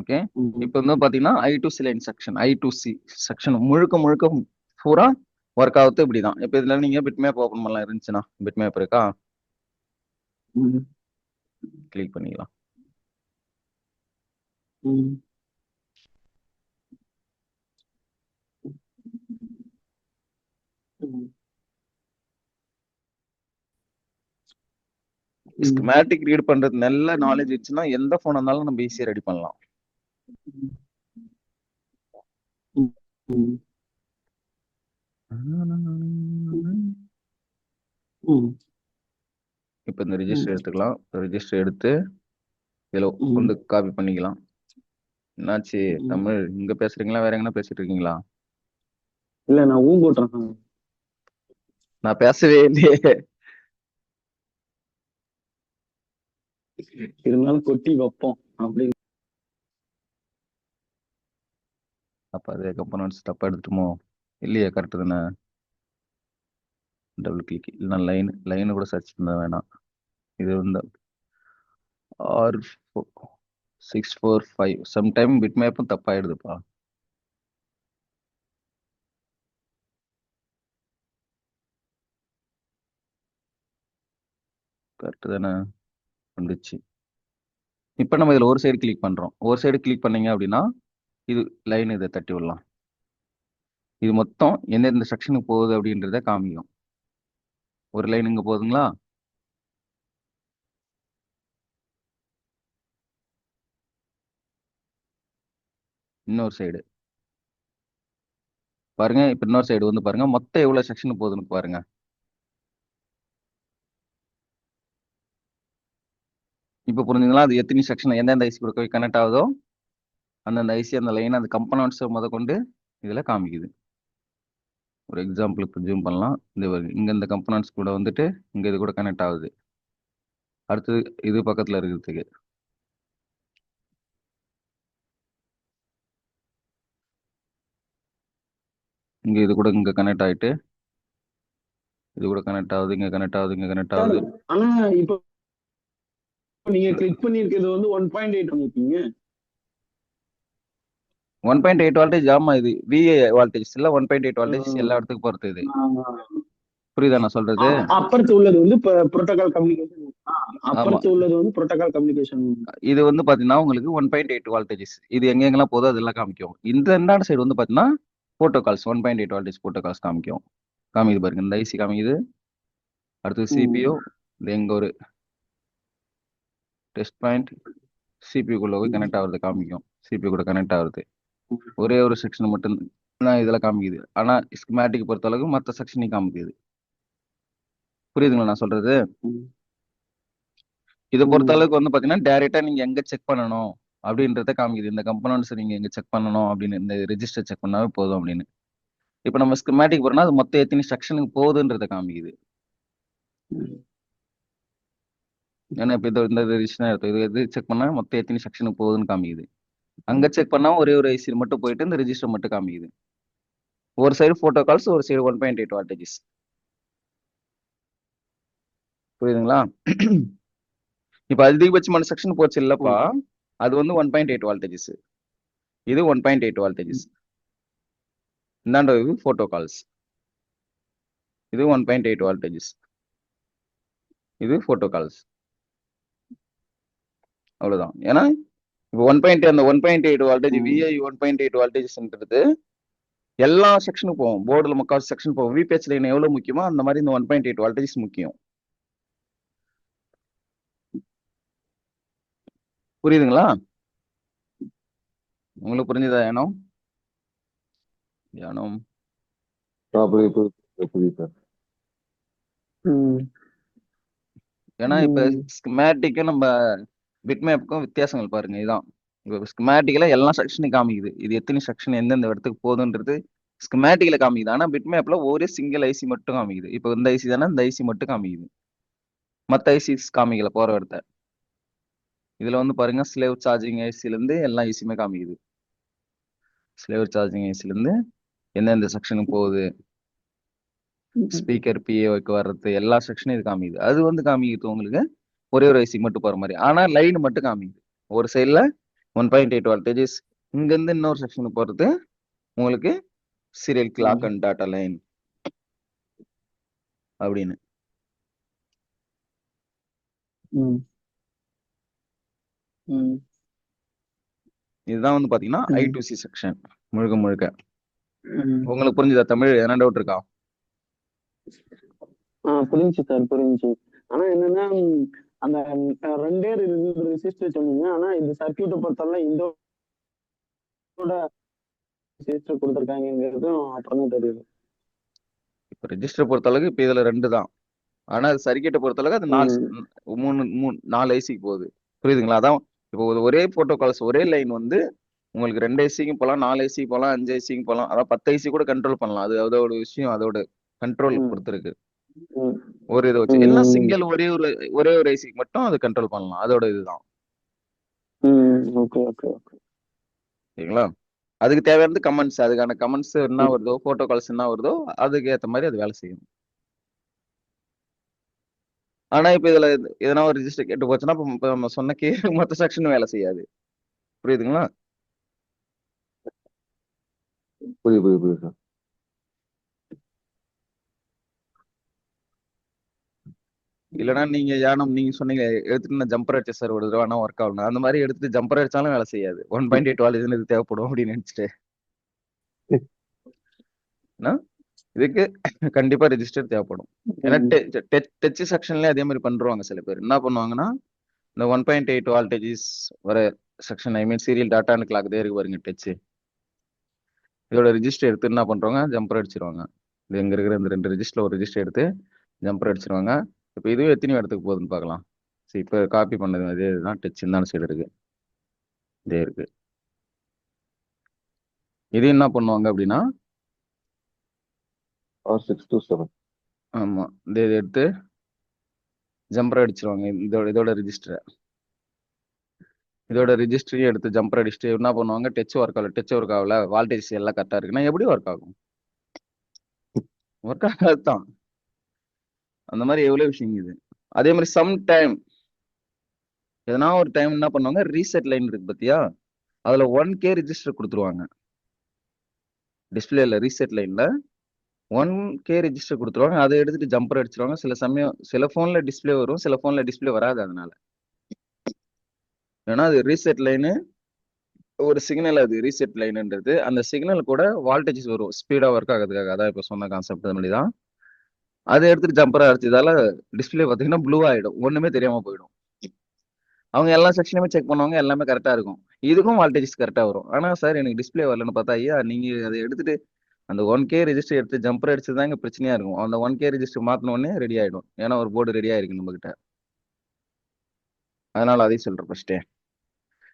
A: ஓகே.
C: ம்.
A: இப்போ வந்து பாத்தீங்கன்னா I2C line section, I2C section முழுக்க பூரா ஒர்க் ஆகுது இப்படிதான். இப்போ இதுல நீங்க பிட்மேப் ஓபன் பண்ணலாம் இருந்துச்சுன்னா, பிட்மேப் இருக்கா,
C: ம்.
A: கிளிக் பண்ணிக்கலாம்.
C: ம். ம்.
A: ஸ்கிமேட்டிக் ரீட் பண்றது நல்ல நாலேஜ் இருந்துச்சுன்னா எந்த போன் இருந்தாலும் நம்ம ஈஸியா ரெடி பண்ணலாம்.
C: ம். ம். ம்.
A: இப்போ இந்த ரெஜிஸ்டர் எடுத்துக்கலாம். ரெஜிஸ்டர் எடுத்து இதுல வந்து காப்பி பண்ணிக்கலாம். என்னாச்சு தமிழ், இங்க பேசுறீங்களா வேற எங்கன்னா பேசிட்டு இருக்கீங்களா?
C: இல்ல நான் போட்டுறேன்.
A: நான் பேசவே இல்லையே.
C: இருந்தாலும் கொட்டி வைப்போம் அப்படி.
A: அப்ப அது கம்பனன்ட்ஸ் தப்பா எடுத்துட்டோமோ? இல்லையே, கரெக்ட் தானே. டபுள் கிளிக் இல்லைன்னா லைன் கூட சர்ச் பண்ண வேணாம். இது வந்து R645 சம்டைம் பிட்மேப்பும் தப்பாயிடுதுப்பா. கரெக்ட் தானே, வந்துச்சு. இப்போ நம்ம இதுல ஒரு சைடு கிளிக் பண்றோம். ஒரு சைடு கிளிக் பண்ணீங்க அப்படின்னா இது லைன், இதை தட்டி விடலாம். இது மொத்தம் எந்தெந்த செக்ஷனுக்கு போகுது அப்படின்றத காமிக்கும். ஒரு லைன் இங்க போகுதுங்களா, இன்னொரு சைடு பாருங்க. இப்ப இன்னொரு சைடு வந்து பாருங்க மொத்தம் எவ்வளவு செக்ஷன் போகுதுன்னு பாருங்க. இப்ப புரிஞ்சுங்களா, அது எத்தனை செக்ஷன் எந்தெந்த ஐசி கூட போய் கனெக்ட் ஆகுதோ அந்தந்த ஐசி அந்த லைன் அந்த கம்பனன்ட்ஸ் முத கொண்டு இதுல காமிக்குது. ஒரு எக்ஸாம்பிளுக்கு ஜூம் பண்ணலாம். இங்க இந்த கம்பனன்ட்ஸ் கூட வந்துட்டு இங்க இது கூட கனெக்ட் ஆகுது. அடுத்தது இது பக்கத்துல இருக்கிறதுக்கு இங்க இது கூட இங்க கனெக்ட் ஆயிட்டு இது கூட கனெக்ட் ஆகுது, இங்க கனெக்ட் ஆகுது, இங்க கனெக்ட் ஆகுது.
C: ஆனா இப்போ நீங்க கிளிக் பண்ணிருக்கிறது வந்து 1.8 பண்ணிருக்கீங்க.
A: 1.8 வால்டேஜ். ஆமா, இது VA வால்டேஜ் இல்ல, 1.8 வால்டேஜ் எல்லா இடத்துக்கு போறது. இது புரியுதா நான் சொல்றது?
C: அப்பறத்து உள்ளது வந்து புரோட்டோகால் கம்யூனிகேஷன். அப்பறத்து உள்ளது வந்து புரோட்டோகால் கம்யூனிகேஷன்.
A: இது வந்து பாத்தீங்கன்னா உங்களுக்கு 1.8 வால்டேஜஸ். இது எங்கெங்கெல்லாம் போதோ அதெல்லாம் காமிக்கும். இந்த ரெண்டாவது சைடு வந்து பாத்தீங்கன்னா போட்டோகால்ஸ் 1.8 வால்டேஜ் போட்டோகால்ஸ் காமிக்கும். காமிக்குது பாருங்க, இந்த ஐசி காமிக்குது. அடுத்தது CPU, இது எங்க ஒரு டெஸ்ட் பாயிண்ட் சிபியூக்குள்ள போய் கனெக்ட் ஆகுறது காமிக்கும். சிபியூ கூட கனெக்ட் ஆகுறது ஒரே ஒரு செக்ஷன் மட்டும் தான் இதுல காமிக்குது. ஆனா ஸ்கிமேட்டிக் பொறுத்த அளவுக்கு மற்ற செக்ஷனையும் காமிக்குது. புரியுதுங்களா நான் சொல்றது? இதை பொறுத்த அளவுக்கு வந்து பாத்தீங்கன்னா டைரக்டா நீங்க எங்க செக் பண்ணணும் அப்படின்றத காமிக்குது. இந்த கம்பனன்ட்ஸ் நீங்க எங்க செக் பண்ணணும் அப்படின்னு, இந்த ரெஜிஸ்டர் செக் பண்ணாவே போதும் அப்படின்னு. இப்ப நம்ம ஸ்கிமேட்டிக் போறோம்னா அது மொத்தம் எத்தனை செக்ஷனுக்கு போகுதுன்றத காமிக்குது. ஏன்னா இப்ப இந்த ரெஜிஸ்டர் எடுத்து இது எது செக் பண்ணா மொத்தம் எத்தனை செக்ஷனுக்கு போகுதுன்னு காமிக்குது. அங்க செக் பண்ணா ஒரே ஒரு ஐசி மட்டும் போயிட்டு இந்த ரெஜிஸ்டர் மட்டும் காமிக்குது. ஒரு சைடு போட்டோ கால்ஸ், ஒரு சைடு 1.8 வால்டேஜஸ். புரியுதுங்களா? இப்ப அதிகபட்சமான செக்ஷன் போச்சு இல்லப்பா, அது வந்து 1.8 வால்டேஜஸ். இது 1.8 வால்டேஜஸ். இந்தாண்ட இது போட்டோ கால்ஸ், இது 1.8 வால்டேஜஸ், இது போட்டோ கால்ஸ். அவ்வளவுதான். ஏன்னா இப்போ 1.8 வால்டேஜ் விஐ 1.8 வால்டேஜ்ன்றது எல்லா செக்ஷனுக்கும் போகும். போர்டுல முக்கால் செக்ஷன் போகும். விபிஹெச் லைன் எவ்வளவு முக்கியமோ அந்த மாதிரி இந்த 1.8 வால்டேஜ் முக்கியம். புரியுதுங்களா? உங்களுக்கு புரிஞ்சுதா? ஏனம் ஏனம்
B: புரியுது சார்.
A: ஏன்னா இப்ப ஸ்கிமேட்டிக்கும் நம்ம பிட்மேப்புக்கும் வித்தியாசங்கள் பாருங்க. இதான் இப்போ ஸ்கிமேட்டிக்ல எல்லா செக்ஷனும் காமிக்குது. இது எத்தனை செக்ஷன் எந்தெந்த இடத்துக்கு போகுதுன்றது ஸ்கிமேட்டிக்ல காமிக்குது. ஆனா பிட்மேப்ல ஒரே சிங்கிள் ஐசி மட்டும் காமிக்குது. இப்போ இந்த ஐசி தானே, இந்த ஐசி மட்டும் காமிக்குது, மற்ற ஐசிஸ் காமிக்கல போற இடத்த. இதுல வந்து பாருங்க, ஸ்லேவ் சார்ஜிங் ஐசில இருந்து எல்லா ஐசியுமே காமிக்குது. ஸ்லேவ் சார்ஜிங் ஐசில இருந்து எந்தெந்த செக்ஷனுக்கு போகுது, ஸ்பீக்கர் பிஏக்கு வர்றது எல்லா செக்ஷனும் இது காமிக்குது. அது வந்து காமிக்குது உங்களுக்கு ஒரே ஒரு ஐசி மட்டும் போற மாதிரி. ஆனா லைன் மட்டும் காமிக்குது. ஒரு சைட்ல 1.8 வால்டேஜஸ், இங்க இருந்து இன்னொரு செக்ஷனுக்கு போறது உங்களுக்கு serial clock and tata line அப்படின்னு. இதுதான் வந்து பாத்தீங்கன்னா I2C செக்ஷன் முழுக்க முழுக்க. உங்களுக்கு புரிஞ்சுதா தமிழ்? எதனா டவுட் இருக்கா?
C: புரிஞ்சு சார், புரிஞ்சு. ஆனா என்னன்னா, அந்த ரெண்டே ரெசிஸ்டர் சொன்னீங்க. ஆனா இந்த சர்க்கியூட்டை பொறுத்தவரை இந்த ரெசிஸ்டர் கொடுத்துருக்காங்கிறதும் அப்புறம் தான் தெரியுது.
A: இப்ப ரெஜிஸ்டர் பொறுத்த அளவுக்கு இப்ப இதுல 2 தான். ஆனா அது சர்க்கியூட்டை பொறுத்த அளவுக்கு அது 4 ஐசிக்கு போகுது. புரியுதுங்களா? அதான் இப்போ ஒரே போட்டோகால்ஸ் ஒரே லைன் வந்து உங்களுக்கு 2 ஐசிக்கும் போகலாம், 4 ஐசிக்கு போகலாம், 5 ஐசிக்கும் போகலாம், அதான் 10 ஐசி கூட கண்ட்ரோல் பண்ணலாம். அது அதோட விஷயம், அதோட கண்ட்ரோல் பொறுத்து இருக்கு. ஒரு இதை வச்சு எல்லாம் சிங்கிள் ஒரே ஒரு ஐசிக்கு மட்டும் அது கண்ட்ரோல் பண்ணலாம். அதோட இதுதான். சரிங்களா? அதுக்கு தேவையானது கமெண்ட்ஸ், அதுக்கான கமெண்ட்ஸ் என்ன வருதோ, போட்டோ கால்ஸ் என்ன வருதோ அதுக்கு ஏற்ற மாதிரி அது வேலை செய்யும். ஆனா இப்ப இதுல எதனா ஒரு ரிஜிஸ்டர் கேட்டு போச்சுன்னா இப்ப நம்ம சொன்ன மொத்த செக்ஷன் வேலை செய்யாது. புரியுதுங்களா?
B: புரியுது சார்.
A: இல்லைன்னா நீங்க யானம் நீங்க சொன்னீங்க எடுத்துட்டு நான் ஜம்பர் அடிச்ச சார் ஒரு தடவை ஆனா ஒர்க் ஆகணும், அந்த மாதிரி எடுத்துட்டு ஜம்பர் அடிச்சாலும் வேலை செய்யாது. 1.8 வால்டேஜ் இது தேவைப்படும் அப்படின்னு நினைச்சிட்டு இதுக்கு கண்டிப்பா ரெஜிஸ்டர் தேவைப்படும். ஏன்னா டச் செக்ஷன்ல அதே மாதிரி பண்றாங்க. சில பேர் என்ன பண்ணுவாங்கன்னா, இந்த 1.8 வால்டேஜஸ் வர section, I mean serial data and clock தான் இருக்கு பாருங்க டச், இதோட ரெஜிஸ்டர் எடுத்து என்ன பண்றாங்க, ஜம்பர் அடிச்சிருவாங்க. இது எங்க இருக்கிற இந்த 2 ரெஜிஸ்டர்ல ஒரு ரெஜிஸ்டர் எடுத்து ஜம்பர் அடிச்சிருவாங்க. இப்போ இதுவே எத்தனை இடத்துக்கு போகுதுன்னு பார்க்கலாம். சரி, இப்போ காப்பி பண்ணது அதே இதுதான், டச் இந்த சைடு இருக்கு, இதே இருக்கு. இது என்ன பண்ணுவாங்க அப்படின்னா,
B: 627
A: ஆமா இதை எடுத்து ஜம்பர் அடிச்சிருவாங்க. இதோட ரெஜிஸ்டரையும் எடுத்து ஜம்பர் அடிச்சுட்டு என்ன பண்ணுவாங்க, டச் ஒர்க் ஆகல, வால்டேஜ் எல்லாம் கரெக்டா இருக்குன்னா எப்படி ஒர்க் ஆகும்? ஒர்க் ஆகாது தான். அந்த மாதிரி எவ்வளவு விஷயம் இது. அதே மாதிரி சம் டைம் எதனா ஒரு டைம் என்ன பண்ணுவாங்க, ரீசெட் லைன் இருக்கு பத்தியா, அதுல 1K ரெஜிஸ்டர் கொடுத்துருவாங்க. டிஸ்பிளேல ரீசெட் லைன்ல 1K ரெஜிஸ்டர் கொடுத்துருவாங்க. அதை எடுத்துட்டு ஜம்பர் அடிச்சிருவாங்க. சில சமயம் சில போன்ல டிஸ்பிளே வரும், சில போன்ல டிஸ்பிளே வராது. அதனால ஏன்னா அது ரீசெட் லைனு ஒரு சிக்னல், அது ரீசெட் லைன்ன்றது அந்த சிக்னல் கூட வால்டேஜஸ் வரும் ஸ்பீடா ஒர்க் ஆகிறதுக்காக. அதான் இப்போ சொன்ன கான்செப்ட் மாதிரி தான். அதை எடுத்துட்டு ஜம்பர் அடிச்சதால டிஸ்பிளே பார்த்தீங்கன்னா ப்ளூ ஆயிடும், ஒண்ணுமே தெரியாம போயிடும். அவங்க எல்லா செக்ஷனுமே செக் பண்ணுவாங்க, எல்லாமே கரெக்டா இருக்கும், இதுக்கும் வால்டேஜஸ் கரெக்டா வரும். ஆனா சார் எனக்கு டிஸ்பிளே வரலன்னு பார்த்தா, ஐயா நீங்க அதை எடுத்துட்டு அந்த 1K ரெஜிஸ்டர் எடுத்து ஜம்பர் அடிச்சது தான் இங்க பிரச்சனையா இருக்கும். அந்த 1K ரெஜிஸ்டர் மாத்தின உடனே ரெடி ஆயிடும், ஏன்னா ஒரு போர்டு ரெடி ஆயிருக்கு நம்ம கிட்ட. அதனால அதையும் சொல்றேன் ஃபர்ஸ்டே.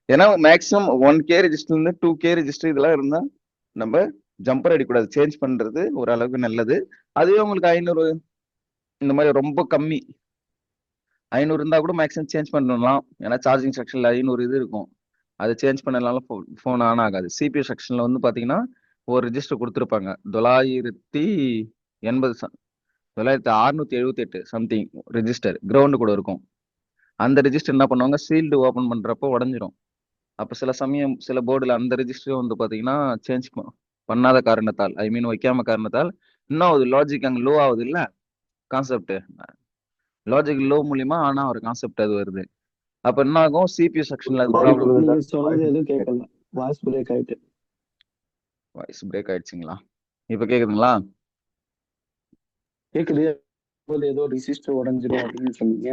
A: ஏன்னா மேக்ஸிமம் 1K ரெஜிஸ்டர் இருந்து 2K ரெஜிஸ்டர் இதெல்லாம் இருந்தா நம்ம ஜம்பர் அடிக்கூடாது, சேஞ்ச் பண்றது ஓரளவுக்கு நல்லது. அதுவே உங்களுக்கு 500 இந்த மாதிரி ரொம்ப கம்மி 500 இருந்தா கூட மேக்ஸிமம் சேஞ்ச் பண்ணலாம். ஏன்னா சார்ஜிங் செக்ஷன்ல 500 இது இருக்கும், அதை சேஞ்ச் பண்ணனால போன் ஆன் ஆகாது. CPU செக்ஷன்ல வந்து பாத்தீங்கன்னா ஒரு ரிஜிஸ்டர் கொடுத்துருப்பாங்க 980 9678 சம்திங் ரிஜிஸ்டர் கிரவுண்டு கூட இருக்கும். அந்த ரிஜிஸ்டர் என்ன பண்ணுவாங்க, சீல்டு ஓபன் பண்றப்போ உடஞ்சிரும். அப்ப சில சமயம் சில போர்டுல அந்த ரிஜிஸ்டரும் வந்து பாத்தீங்கன்னா சேஞ்ச் பண்ணாத காரணத்தால், ஐ மீன் வைக்காம காரணத்தால் இன்னும் அது லாஜிக் அங்க லோ ஆகுது இல்ல, கான்செப்ட் லாஜிக் லோ மூலியமா ஆனா ஒரு கான்செப்ட் அது வருது. அப்ப என்ன ஆகும், சிபியூ செக்ஷன்ல அது ப்ராப்ளம்.
C: நீங்க சொன்னது எதுவும் கேட்கல, வாய்ஸ் பிரேக் ஆயிட்டு.
A: வாய்ஸ் பிரேக் ஆயிடுச்சுங்களா? இப்ப கேக்குதுங்களா?
C: கேக்குது. ஏதோ ரெசிஸ்டர் உடைஞ்சிரும் அப்படின்னு சொன்னீங்க,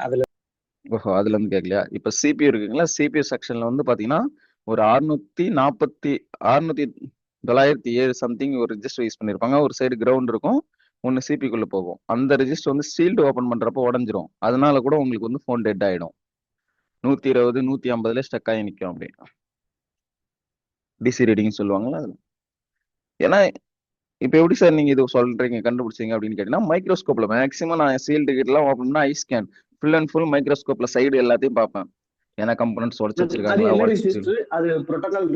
C: அதுல
A: ஓஹோ, அதுல இருந்து கேட்கலையா? இப்ப சிபியூ இருக்குங்களா, சிபியூ செக்ஷன்ல வந்து பாத்தீங்கன்னா ஒரு 907 சம்திங் ஒரு ரிஜிஸ்டர் யூஸ் பண்ணிருப்பாங்க. ஒரு சைடு கிரவுண்ட் இருக்கும், ஒன்னு சிபிக்குள்ள போகும். அந்த ரெஜிஸ்டர் வந்து சீல்டு ஓபன் பண்றப்போ உடஞ்சிரும். அதனால கூட உங்களுக்கு வந்து போன் டெட் ஆயிடும். 120 150ல ஸ்டக் ஆகி நிற்கும். அப்படி டிசி ரீடிங் சொல்லுவாங்கல்ல அதுல. ஏன்னா இப்ப எப்படி சார் நீங்க இது சொல்றீங்க கண்டுபிடிச்சீங்க அப்படின்னு கேட்டீங்கன்னா, மைக்ரோஸ்கோப்ல மேக்ஸிமம் நான் சீல் டிக்கெட் எல்லாம் ஓப்பன் பண்ணா I scan full and full மைக்ரோஸ்கோப்ல சைடு எல்லாத்தையும் பார்ப்பேன். ஏன்னா கம்பனன்ட்ஸ் உடச்சு
C: அது
A: வச்சிருக்காங்களா,
C: என்ன
A: உடச்சு
C: ரெசிஸ்டர்? அது புரோட்டோகால்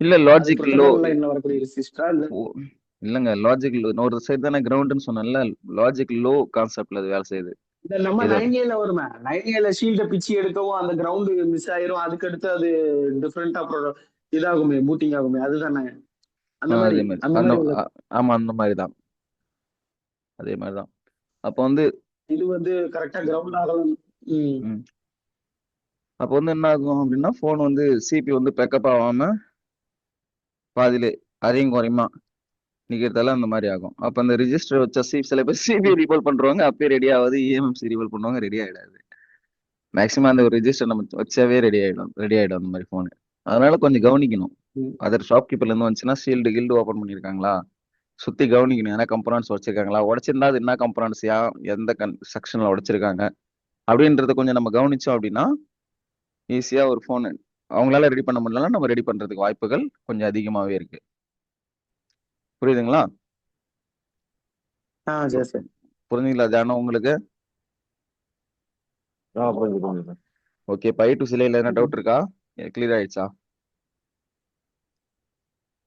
A: இல்ல லாஜிக் லோ.
C: லைன்ல வரக்கூடிய ரெசிஸ்டரா இல்ல?
A: இல்லங்க, லாஜிக் லோ ஒரு சைடு தானே கிரவுண்ட்னு சொன்னேன்ல, லாஜிக் லோ கான்செப்ட்ல அது வேலை செய்யுது.
C: இந்த நம்ம
A: இது
C: 9A வருமே, 9A ஷீல்ட பிச்சு எடுக்கவும் அந்த கிரவுண்ட் மிஸ் ஆயிரும், அதுக்கு அடுத்து அது டிஃபரெண்டா இதாகுமே, பூட்டிங் ஆகுமே, அதுதானே? அந்த மாதிரி
A: அதே மாதிரி
C: அந்த மாதிரி உள்ள
A: ஆமா அந்த மாதிரி தான், அதே மாதிரி தான். அப்போ வந்து
C: இது வந்து கரெக்டா கிரவுண்ட் ஆகலாம்.
A: அப்போ வந்து என்ன ஆகும் அப்படின்னா, போன் வந்து சிபி வந்து பேக்கப் ஆகாம பாதியிலே அதையும் குறையுமா நிக்கிறதால அந்த மாதிரி ஆகும். அப்ப அந்த ரிஜிஸ்டர் வச்ச சில பேர் சிபி ரீபால் பண்றவங்க அப்பயே ரெடி ஆகுது, இஎம்எம்சி ரீபால் பண்ணுவாங்க, ரெடி ஆயிடாது. மேக்ஸிமம் அந்த ஒரு ரிஜிஸ்டர் நம்ம வச்சாவே ரெடி ஆயிடும் அந்த மாதிரி போன். அதனால கொஞ்சம் கவனிக்கணும். அதர் ஷாப்கீப்பர்ல இருந்து வந்துச்சுன்னா ஷீல்டு கில்டு ஓபன் பண்ணிருக்காங்களா சுத்தி கவனிக்கணும். ஏன்னா கம்பனன்ட்ஸ் உடைச்சிருக்காங்களா, உடைச்சிருந்தா அது என்ன கம்பனன்ட்ஸ், எந்த செக்ஷன்ல உடைச்சிருக்காங்க அப்படின்றத கொஞ்சம் நம்ம கவனிச்சோம் அப்படின்னா ஈஸியா ஒரு போன் அவங்களால ரெடி பண்ண முடியலன்னா நம்ம ரெடி பண்றதுக்கு வாய்ப்புகள் கொஞ்சம் அதிகமாவே இருக்கு. புரியுதுங்களா?
C: சரி சரி.
A: புரிஞ்சுங்களா தியானம் உங்களுக்கு?
B: புரிஞ்சு.
A: ஓகே, பை டு சிலையில என்ன டவுட் இருக்கா? கிளியர் ஆயிடுச்சா?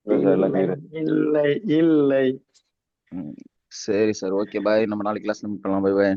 C: இல்லை இல்லை.
A: சரி சார், ஓகே பாய். நம்ம நாளைக்கு கிளாஸ் மீட் பண்ணலாம். Bye bye.